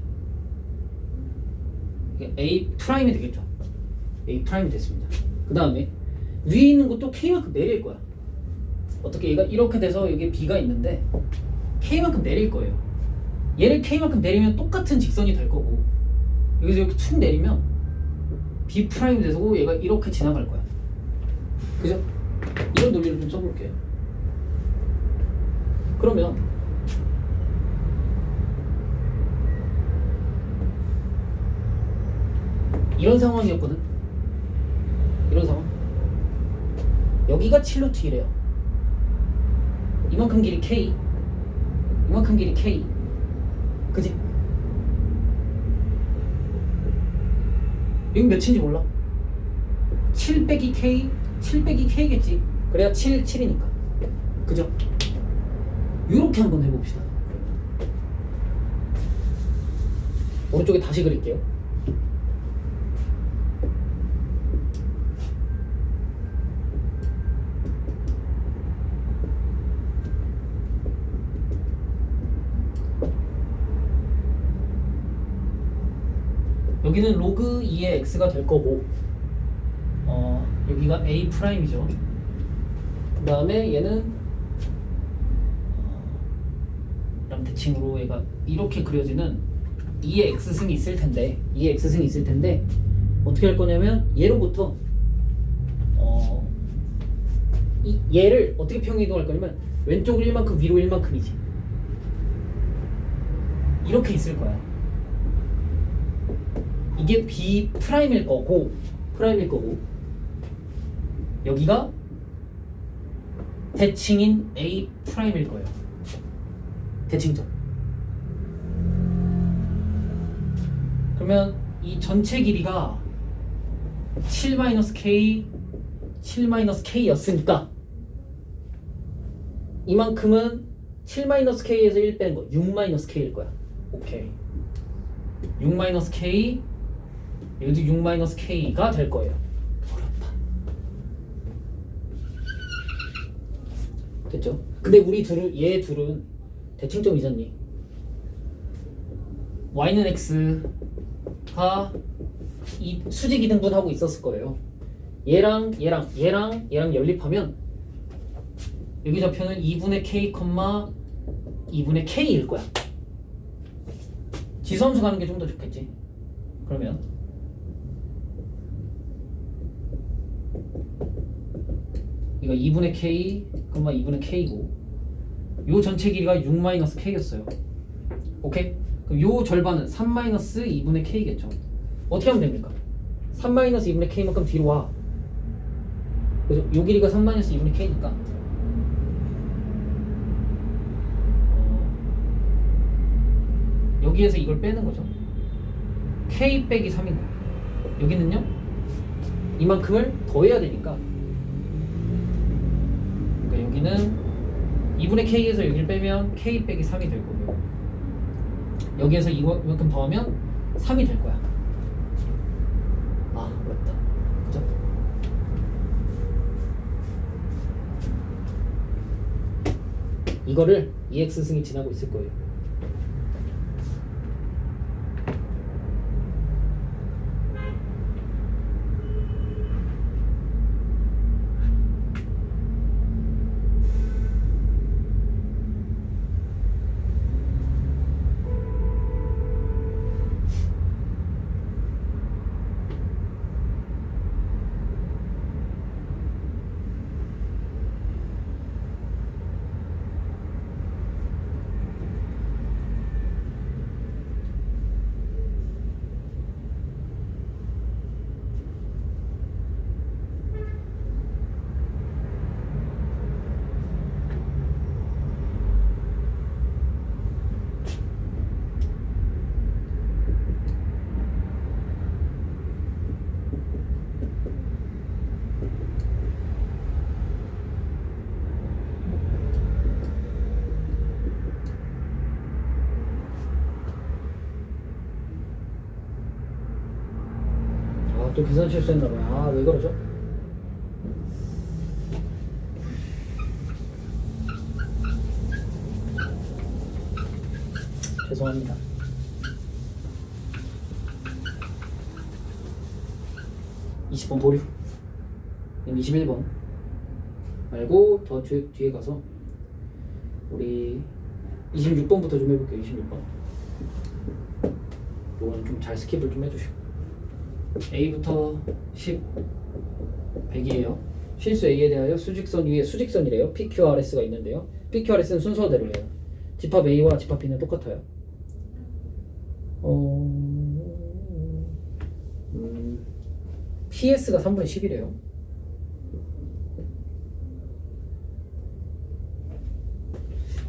이게 A 프라임이 되겠죠. A 프라임이 됐습니다. 그 다음에 위에 있는 것도 K만큼 내릴 거야. 어떻게 얘가 이렇게 돼서 여기 B가 있는데 K만큼 내릴 거예요. 얘를 K만큼 내리면 똑같은 직선이 될 거고 여기서 이렇게 툭 내리면 B 프라임이 돼서 얘가 이렇게 지나갈 거야. 그죠? 이런 논리를 좀 써볼게요. 그러면 이런 상황이었거든. 이런 상황. 여기가 7루트 1이에요. 이만큼 길이 K, 이만큼 길이 K. 그지? 여기 몇인지 몰라. 7 빼기 K, 7 빼기 K겠지. 그래야 7, 7이니까. 그죠? 이렇게 한번 해봅시다. 오른쪽에 다시 그릴게요. 여기는 로그 2의 x가 될 거고 여기가 a 프라임이죠. 그 다음에 얘는 랑 대칭으로 얘가 이렇게 그려지는 2의 x승이 있을 텐데 2의 x승이 있을 텐데 어떻게 할 거냐면 얘로부터 얘를 어떻게 평행 이동할 거냐면 왼쪽을 1만큼 위로 1만큼이지 이렇게 있을 거야. 이게 B 프라임일 거고 여기가 대칭인 A 프라임일 거예요. 대칭점. 그러면 이 전체 길이가 7-K 7-K였으니까 이만큼은 7-K에서 1 빼는 거 6-K일 거야. 오케이. 6-K 여기도 6-K가 될 거예요. 됐죠? 근데 우리 얘 둘은 대칭점 이잖니. y는 x가 이 수직 이등분하고 있었을 거예요. 얘랑 연립하면 여기 좌표는 2분의 k, 2분의 k일 거야. 지수함수 가는 게 좀 더 좋겠지. 그러면 이거 2분의 k, 2분의 k고 요 전체 길이가 6-k였어요. 오케이? 그럼 요 절반은 3-2분의 k겠죠. 어떻게 하면 됩니까? 3-2분의 k만큼 뒤로 와. 그래서 요 길이가 3-2분의 k니까 여기에서 이걸 빼는 거죠. k 빼기 3인 거예요. 여기는요 이만큼을 더해야 되니까, 그러니까 여기는 2분의 k에서 여기를 빼면 k 빼기 3이 될 거고요. 여기에서 이만큼 더하면 3이 될 거야. 아, 어렵다. 그죠? 이거를 EX승이 지나고 있을 거예요. 또 계산 실수했나봐요. 아, 왜 그러죠? 죄송합니다. (20번) 보류. 21번 말고 더 뒤에 가서 우리 26번부터 좀 해볼게요. 26번 요거는 좀 잘 스킵을 좀 해주시고, A부터 10 100이에요. 실수 A에 대하여 수직선 위에 수직선이래요. PQRS가 있는데요. PQRS는 순서대로예요. 집합 A와 집합 B는 똑같아요. PS가 3분의 10이래요.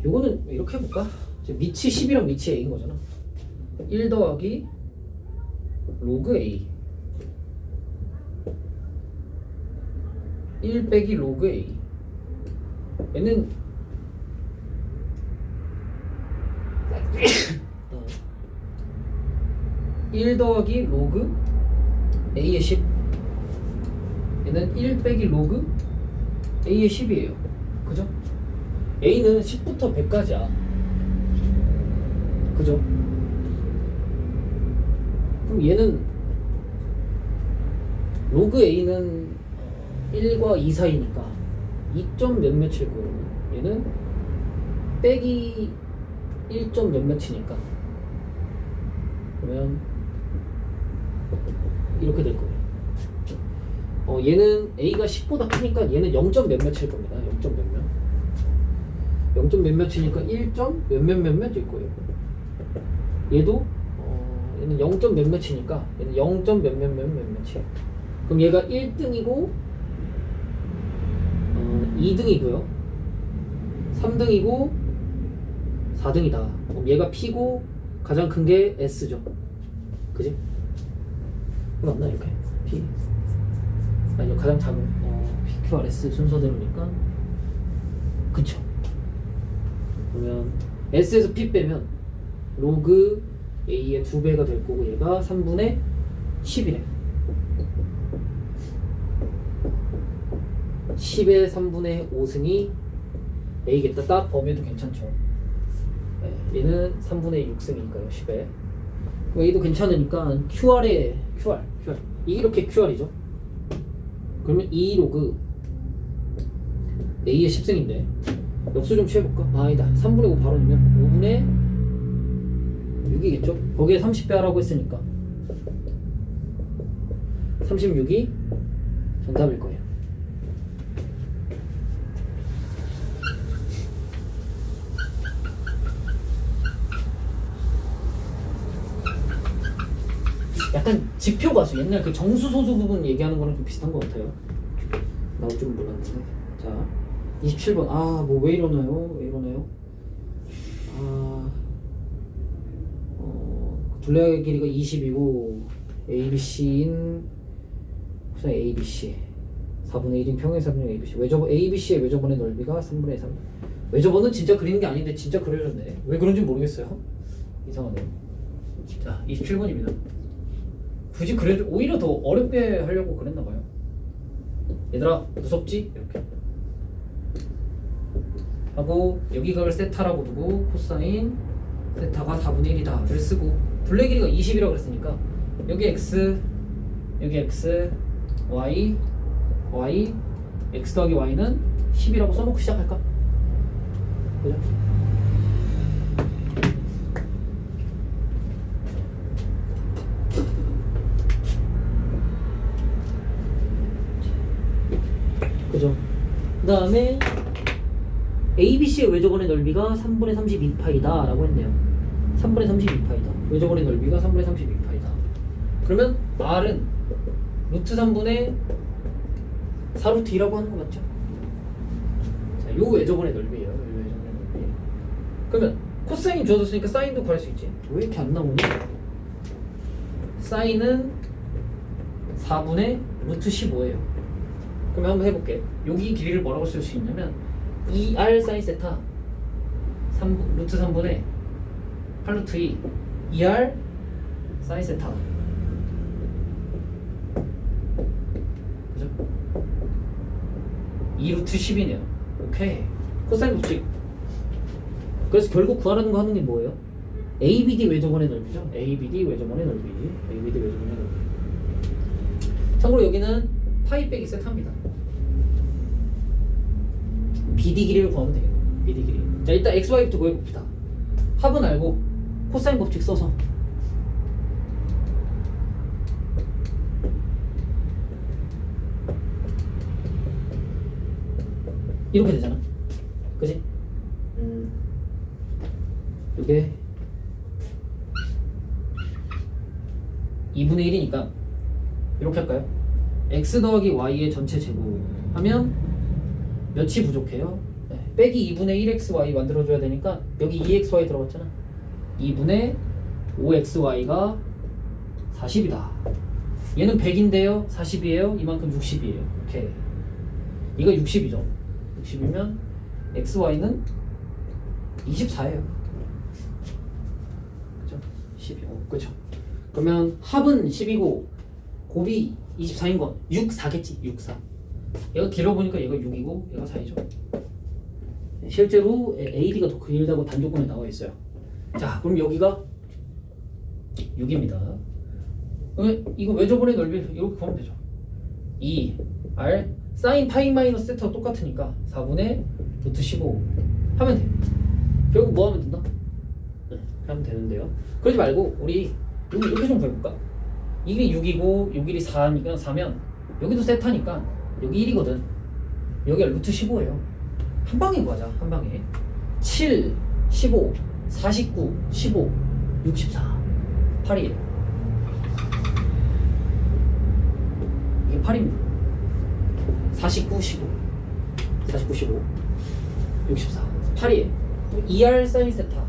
요거는 이렇게 해볼까? 밑이 10이랑 밑이 A인 거잖아. 1 더하기 로그 A 1 빼기 로그 A. 얘는 1 더하기 로그 A의 10. 얘는 1 빼기 로그 A의 10이에요. 그죠? A는 10부터 100까지야. 그죠? 그럼 얘는 로그 A는 1과 2 사이니까 2점 몇몇일 거예요. 얘는 빼기 1점 몇몇이니까 그러면 이렇게 될 거예요. 얘는 A가 10보다 크니까 얘는 0점 몇몇일 겁니다. 0점 몇몇. 0점 몇몇이니까 1점 몇몇일 거예요. 얘도 얘는 0점 몇몇이니까 얘는 0점 몇몇이에요. 그럼 얘가 1등이고 2등이고요 3등이고 4등이다. 그럼 얘가 P고 가장 큰 게 S죠. 그지? 맞나 이렇게? P 아니요, 가장 작은 PQRS 순서대로니까 그쵸. 그러면 S에서 P 빼면 로그 A의 2배가 될 거고 얘가 3분의 10이래. 10의 3분의 5승이 A겠다. 딱 범위도 괜찮죠. 네, 얘는 3분의 6승이니까요. 10에. A도 괜찮으니까 QR에 QR. 이게 이렇게 QR이죠. 그러면 2 로그 A의 10승인데 역수 좀 취해볼까? 아니다. 3분의 5 바로 넣으면 5분의 6이겠죠? 거기에 30배 하라고 했으니까 36이 정답일 거예요. 약간 지표가수 옛날 그 정수소수 부분 얘기하는 거랑 좀 비슷한 것 같아요. 나올 줄 몰랐는데. 자, 27번. 아, 뭐 왜 이러나요? 둘레의 길이가 20이고 ABC인 구성 ABC 4분의 1인 평행사분의 ABC. ABC의 외접원의 넓이가 3분의 3. 외접원은 진짜 그리는 게 아닌데 진짜 그려졌네. 왜 그런지 모르겠어요. 이상하네요. 자, 27번입니다. 굳이 오히려 더 어렵게 하려고 그랬나봐요. 얘들아 무섭지? 이렇게 하고 여기 각을 세타라고 두고 코사인 세타가 4분의 1이다 를 쓰고 둘레 길이가 20이라고 그랬으니까 여기 x 여기 x y x 더하기 y는 10이라고 써놓고 시작할까? 그죠? 그죠? 그 다음에 ABC의 외접원의 넓이가 3분의 32파이다 라고 했네요. 3분의 32파이다. 외접원의 넓이가 3분의 32파이다. 그러면 R은 루트 3분의 4루트 2라고 하는 거 맞죠? 자, 요 외접원의 넓이에요. 요 외접원의 넓이. 그러면 코사인 주어졌으니까 사인도 구할 수 있지. 왜 이렇게 안 나오니? 사인은 4분의 루트 15예요. 그럼 한번 해볼게. 여기 길이를 뭐라고 쓸 수 있냐면 2R 사인 세타 루트 3분의 8루트 2 2R 사인 세타. 그죠? 2루트 10이네요. 오케이. 코사인 법칙. 그래서 결국 구하라는 거 하는 게 뭐예요? ABD 외접원의 넓이죠. ABD 외접원의 넓이. ABD 외접원의 넓이. 참고로 여기는 파이 빼기 세타입니다. BD 길이를 구하면 되겠네요. BD 길이. 자, 일단 XY부터 구해봅시다. 합은 알고 코사인 법칙 써서 이렇게 되잖아. 그지? 이게 2분의 1이니까 이렇게 할까요? x 더하기 y의 전체 제곱 하면 몇이 부족해요? 네. 빼기 2분의 1xy 만들어줘야 되니까 여기 2xy 들어갔잖아. 2분의 5xy가 40이다. 얘는 100인데요 40이에요. 이만큼 60이에요. 오케이. 이거 60이죠. 60이면 xy는 24예요. 그죠? 12. 그죠? 그러면 합은 10이고 곱이 24인 건 6, 4겠지. 6, 4. 얘가 길어보니까 얘가 6이고 얘가 4이죠. 실제로 AD가 더 길다고 단조건에 나와 있어요. 자, 그럼 여기가 6입니다. 이거 외접원의 넓이 이렇게 보면 되죠. 2R 사인 파이 마이너스 세타가 똑같으니까 4분의 루트 15 하면 돼. 결국 뭐 하면 된다? 네, 하면 되는데요. 그러지 말고 우리 이렇게 좀 해볼까? 이게 6이고 여기 4니까 4면 여기도 세타니까 여기 1이거든. 여기가 루트 15예요. 한 방에 구하자. 한 방에 7, 15, 49, 15, 64 8이에요. 이게 8입니다. 49, 15 49, 15 64 8이에요. 2R 사인 세타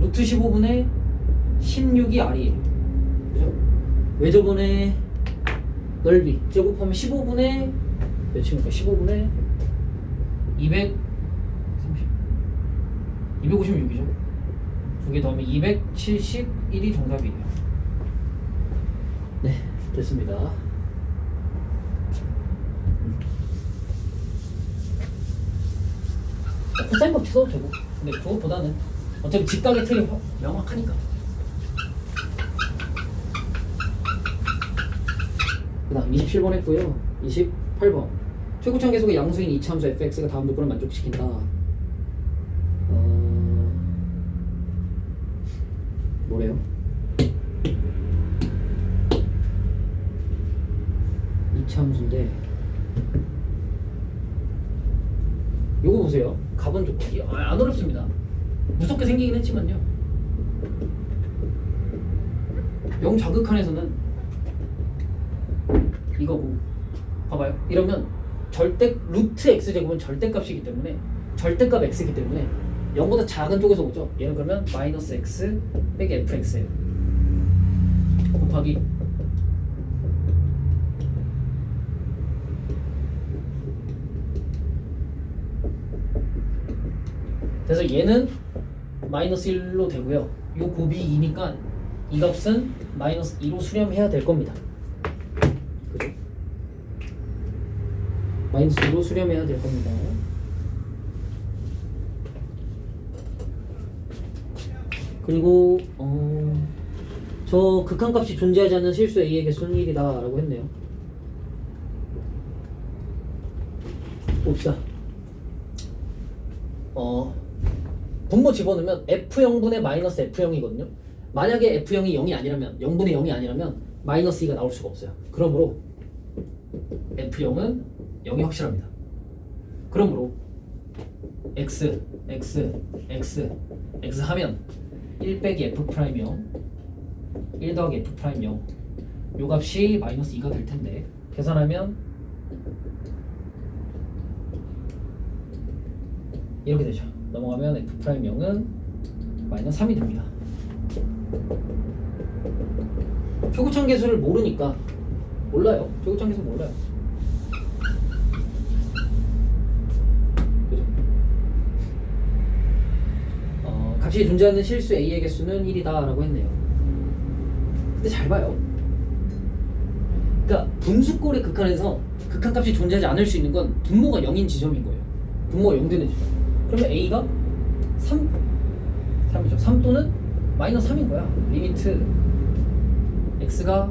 루트 15분의 16이 R이에요. 그죠? 외접원의 넓이 제곱하면 15분의 몇입니까? 15분의 256이죠. 두 개 더하면 271이 정답이에요. 네, 됐습니다. 코사인법 써도 되고. 근데 그것보다는 어차피 직각의 틀이 명확하니까. 그 다음 27번 했고요. 28번. 최고참 계속의 양수인 이차함수 fx가 다음 조건을 만족시킨다. 뭐래요? 이차함수인데 요거 보세요. 가본 조건이 안 어렵습니다. 무섭게 생기긴 했지만요. 영좌극한에서는 이거고 봐봐요. 이러면 절대 루트 x제곱은 절대값이기 때문에 절대값 x이기 때문에 0보다 작은 쪽에서 오죠. 얘는 그러면 마이너스 x 빼기 fx예요. 곱하기 그래서 얘는 마이너스 1로 되고요. 요 곱이 2니까 이 값은 마이너스 2로 수렴해야 될 겁니다. 그죠? 마이너스 2로 수렴해야 될 겁니다. 그리고 저 극한값이 존재하지 않는 실수 A의 개수는 1이다 라고 했네요. 봅시다. 분모 집어넣으면 F0분의 마이너스 F0이거든요. 만약에 F0이 0이 아니라면 0분의 0이 아니라면 마이너스 2가 나올 수가 없어요. 그러므로 F0은 0이 확실합니다. 그러므로 X 하면 1 빼기 F 프라임 0 1 더하기 F 프라임 0 요 값이 마이너스 2가 될 텐데 계산하면 이렇게 되죠. 넘어가면 F 프라임 0은 마이너스 3이 됩니다. 최고참 계수를 모르니까 몰라요. 최고참 계수 몰라요. 그죠? 값이 존재하는 실수 A의 개수는 1이다 라고 했네요. 근데 잘 봐요. 그러니까 분수꼴의 극한에서 극한값이 존재하지 않을 수 있는 건 분모가 0인 지점인 거예요. 분모가 0 되는 지점. 그러면 A가 3이죠. 3 또는 마이너스 3인 거야. 리미트 x가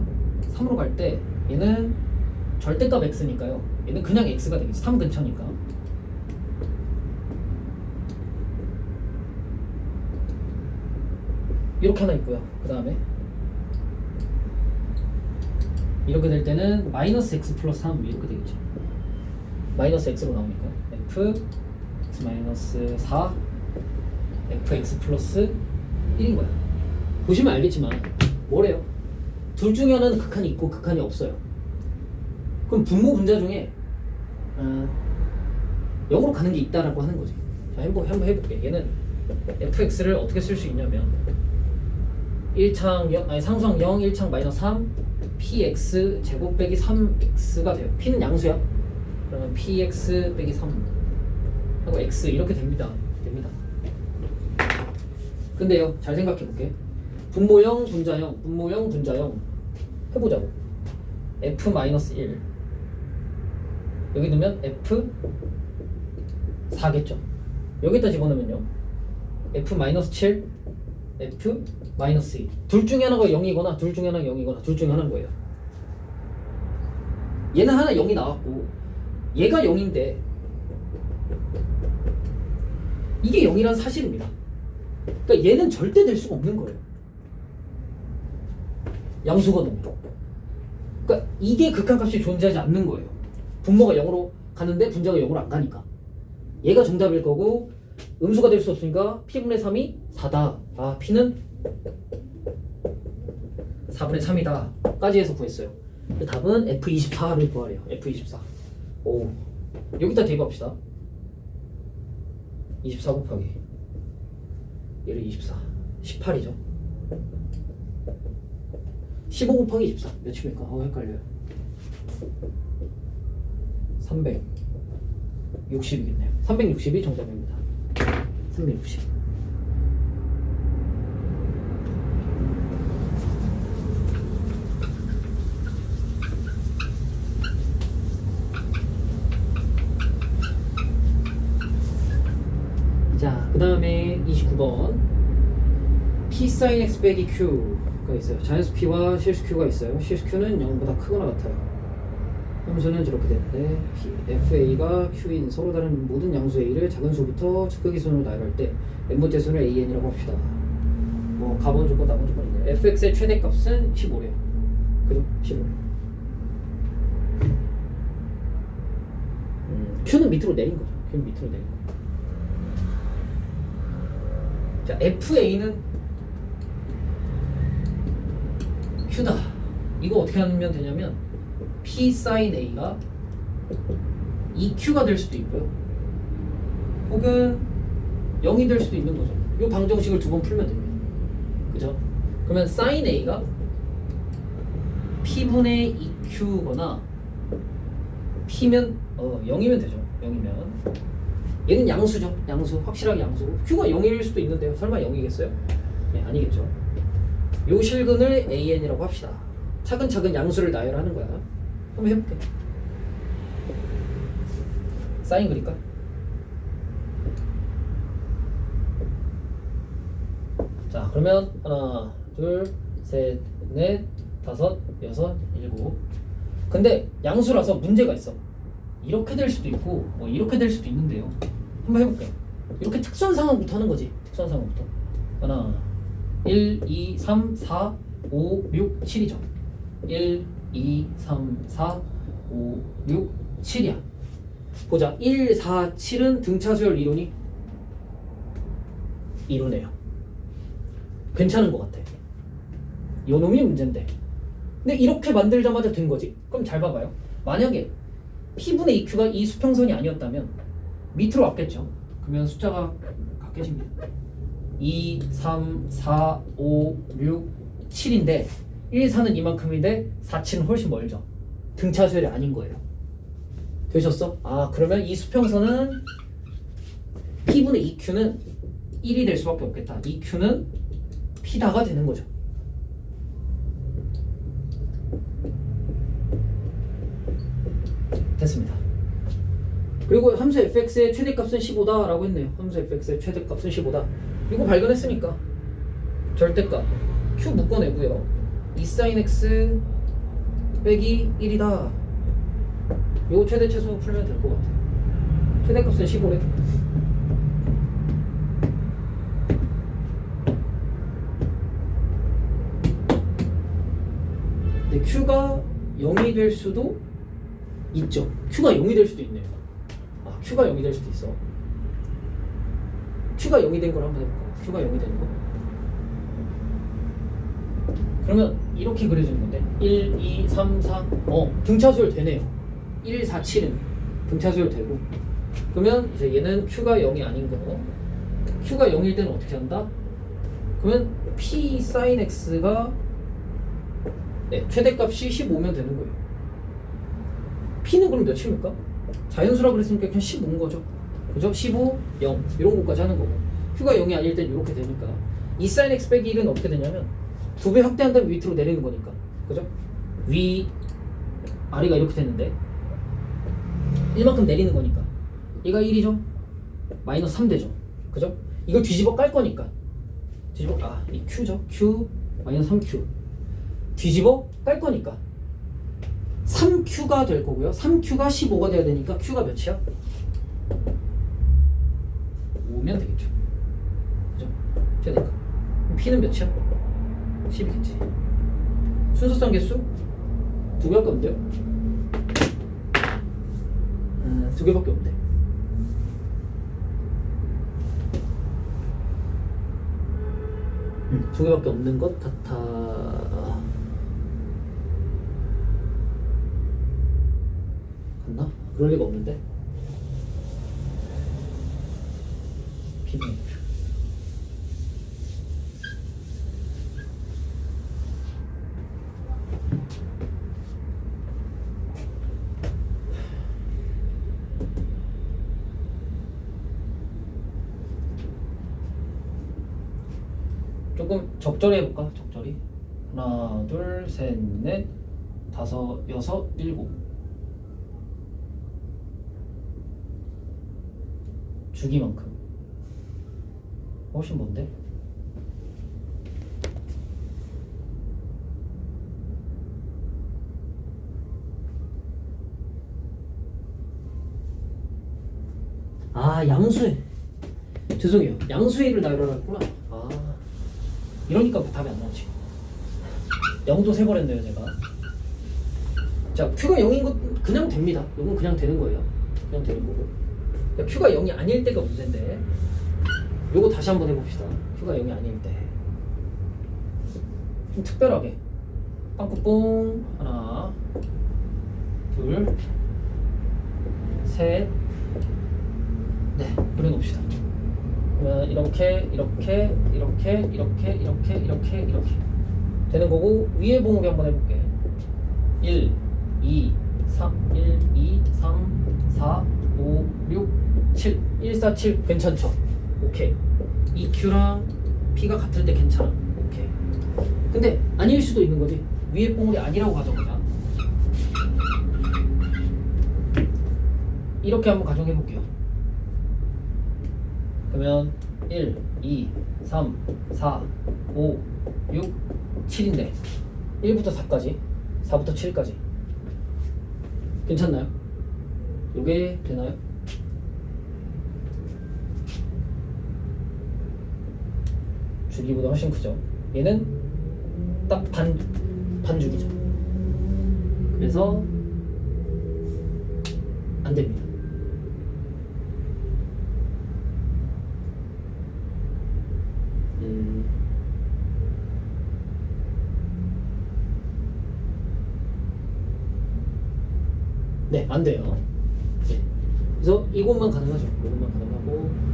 3으로 갈 때 얘는 절대값 x니까요. 얘는 그냥 x가 되겠지. 3 근처니까. 이렇게 하나 있고요. 그 다음에 이렇게 될 때는 마이너스 x 플러스 3 이렇게 되겠죠. 마이너스 x로 나오니까 f x 마이너스 4 fx 플러스 1인 거야. 보시면 알겠지만 뭐래요? 둘 중에 하나는 극한이 있고 극한이 없어요. 그럼 분모 분자 중에 0으로 가는 게 있다라고 하는 거지. 자, 한번 해볼게. 얘는 fx를 어떻게 쓸 수 있냐면 1창 0, 아니 상수항 0, 1창 마이너스 3 px 제곱 빼기 3x가 돼요. p는 양수야. 그러면 px 빼기 3 하고 x 이렇게 됩니다. 근데요, 잘 생각해 볼게. 분모형, 분자형, 분모형, 분자형 해보자고. f-1 여기 넣으면 f4겠죠. 여기다 집어넣으면요 f-7 f-2 둘 중에 하나가 0이거나 둘 중에 하나가 0이거나 둘 중에 하나인 거예요. 얘는 하나 0이 나왔고 얘가 0인데 이게 0이란 사실입니다. 그러니까 얘는 절대 될 수가 없는 거예요. 양수거든요. 그러니까 이게 극한값이 존재하지 않는 거예요. 분모가 0으로 가는데 분자가 0으로 안 가니까. 얘가 정답일 거고 음수가 될 수 없으니까 p분의 3이 4다. 아, p는 4분의 3이다 까지 해서 구했어요. 답은 F24를 구하래요. F24. 오, 여기다 대입합시다. 24 곱하기 얘를 24 18이죠. 15 곱하기 24 몇입니까? 헷갈려요. 360이겠네요. 360이 정답입니다. 360. P sin X 빼기 Q가 있어요. 자연수 P와 실수 Q가 있어요. 실수 Q는 0보다 크거나 같아요. 함수는 저렇게 되는데 FA가 Q인 서로 다른 모든 양수 A를 작은 수부터 크기순으로 나열할 때 n번째 수를 AN이라고 합시다. 뭐 가본 조건 남은 조건인데 fx의 최대값은 15래요. 그죠? 15. Q는 밑으로 내린 거죠. Q는 밑으로 내린 거. 자, FA는 Q다. 이거 어떻게 하면 되냐면 P sin A가 EQ가 될 수도 있고요. 혹은 0이 될 수도 있는 거죠. 이 방정식을 두 번 풀면 됩니다. 그죠? 그러면 sin A가 P분의 EQ거나 P면 0이면 되죠. 0이면 얘는 양수죠. 양수. 확실하게 양수고 Q가 0일 수도 있는데요. 설마 0이겠어요? 네, 아니겠죠. 요 실근을 AN이라고 합시다. 차근차근 양수를 나열하는 거야. 한번 해볼게. 사인 그릴까? 자, 그러면 하나, 둘, 셋, 넷, 다섯, 여섯, 일곱. 근데 양수라서 문제가 있어. 이렇게 될 수도 있고 뭐 이렇게 될 수도 있는데요. 한번 해볼게. 이렇게 특수한 상황부터 하는 거지. 특수한 상황부터. 하나, 1, 2, 3, 4, 5, 6, 7이죠. 1, 2, 3, 4, 5, 6, 7이야. 보자. 1, 4, 7은 등차수열 이론이 이론이에요. 괜찮은 것 같아. 요 놈이 문제인데. 근데 이렇게 만들자마자 된 거지. 그럼 잘 봐봐요. 만약에 P분의 EQ가 이 수평선이 아니었다면 밑으로 왔겠죠. 그러면 숫자가 같겠습니다. 2, 3, 4, 5, 6, 7인데 1, 4는 이만큼인데 4, 7은 훨씬 멀죠. 등차수열이 아닌 거예요. 되셨어? 아, 그러면 이 수평선은 P분의 EQ는 1이 될 수밖에 없겠다. EQ는 P다가 되는 거죠. 됐습니다. 그리고 함수 fx의 최대값은 15다 라고 했네요. 함수 fx의 최대값은 15다. 이거 발견했으니까 절대값 q 묶어내고요. 2 sin x 빼기 1이다. 요 최대 최소 풀면 될 것 같아요. 최대값은 15래. 근데 q가 0이 될 수도 있죠. q가 0이 될 수도 있네요. 아, q가 0이 될 수도 있어. q가 0이 된 걸 한번 해볼까요? q가 0이 되는 거. 그러면 이렇게 그려지는 건데 1, 2, 3, 4 등차수열 되네요. 1, 4, 7은 등차수열 되고 그러면 이제 얘는 q가 0이 아닌 거. q가 0일 때는 어떻게 한다? 그러면 p sin x가 최대값이 15면 되는 거예요. p는 그럼 몇입니까? 자연수라 그랬으니까 그냥 15인 거죠. 그죠? 15, 0 이런 것까지 하는 거고 q가 0이 아닐 땐 이렇게 되니까 2 sin x 빼기 1은 어떻게 되냐면 2배 확대한 다음에 밑으로 내리는 거니까 그죠? 위 아래가 이렇게 됐는데 1만큼 내리는 거니까 얘가 1이죠? 마이너스 3 되죠? 그죠? 이걸 뒤집어 깔 거니까 이 q죠? q 마이너스 3q 뒤집어 깔 거니까 3q가 될 거고요. 3q가 15가 돼야 되니까 q가 몇이야? 5면 되겠죠. 그죠? 최대값. p는 몇이야? 10이겠지. 순서상 개수? 2개밖에 없는데요? 2개밖에 없네. 두 개밖에 없는 것 같아. 갔나? 그럴 리가 없는데. P는 조금 적절히 해볼까? 적절히. 하나, 둘, 셋, 넷, 다섯, 여섯, 일곱. 주기만큼. 훨씬 뭔데? 아, 양수회. 죄송해요. 양수회를 나열하라 했구나. 아, 이러니까 답이 안 나오지. 0도 세버렸네요, 제가. 자, Q가 0인 것 그냥 됩니다. 이건 그냥 되는 거예요. 그냥 되는 거고. 그러니까 Q가 0이 아닐 때가 문제인데, 요거 다시 한번 해봅시다. Q가 0이 아닐 때. 좀 특별하게. 빵꾸뽕. 하나, 둘, 셋, 네, 그려놓읍시다. 그러면 이렇게 되는 거고, 위에 봉우리 한번 해볼게. 1, 2, 3, 1, 2, 3, 4, 5, 6, 7, 1, 4, 7 괜찮죠? 오케이. 이 Q랑 P가 같을 때 괜찮아. 오케이. 근데 아닐 수도 있는 거지. 위에 봉우리 아니라고 가정하자. 이렇게 한번 가정해 볼게요. 그러면 1, 2, 3, 4, 5, 6, 7인데 1부터 4까지, 4부터 7까지 괜찮나요? 요게 되나요? 주기보다 훨씬 크죠. 얘는 딱 반주기죠. 그래서 안 됩니다. 네, 안 돼요. 네. 그래서 이것만 가능하죠. 이것만 가능하고.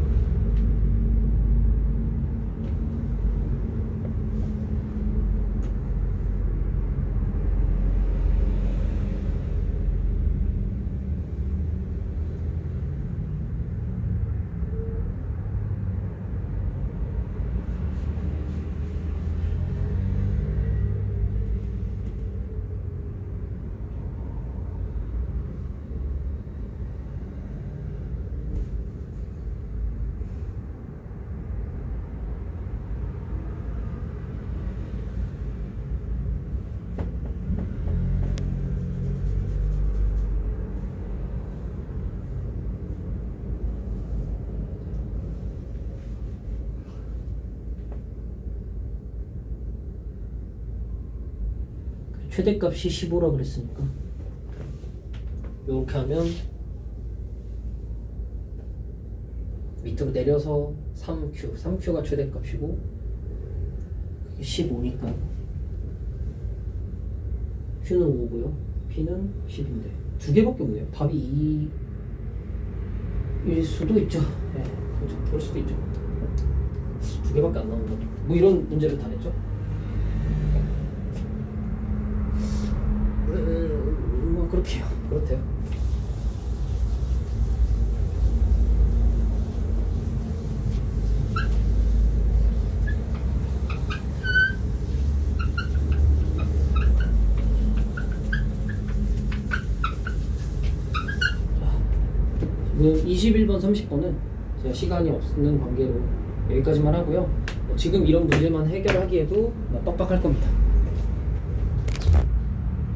최대값이 15라 그랬으니까 이렇게 하면 밑으로 내려서 3Q가 최대값이고 그게 15니까 Q는 5고요 P는 10인데 두 개밖에 없네요. 답이 2일 수도 있죠. 네, 그렇죠. 그럴 수도 있죠. 두 개밖에 안 나온다. 뭐 이런 문제를 다 냈죠. 뭐 그렇게요. 그렇대요. 지금 21번, 30번은 제가 시간이 없는 관계로 여기까지만 하고요. 지금 이런 문제만 해결하기에도 빡빡할 겁니다.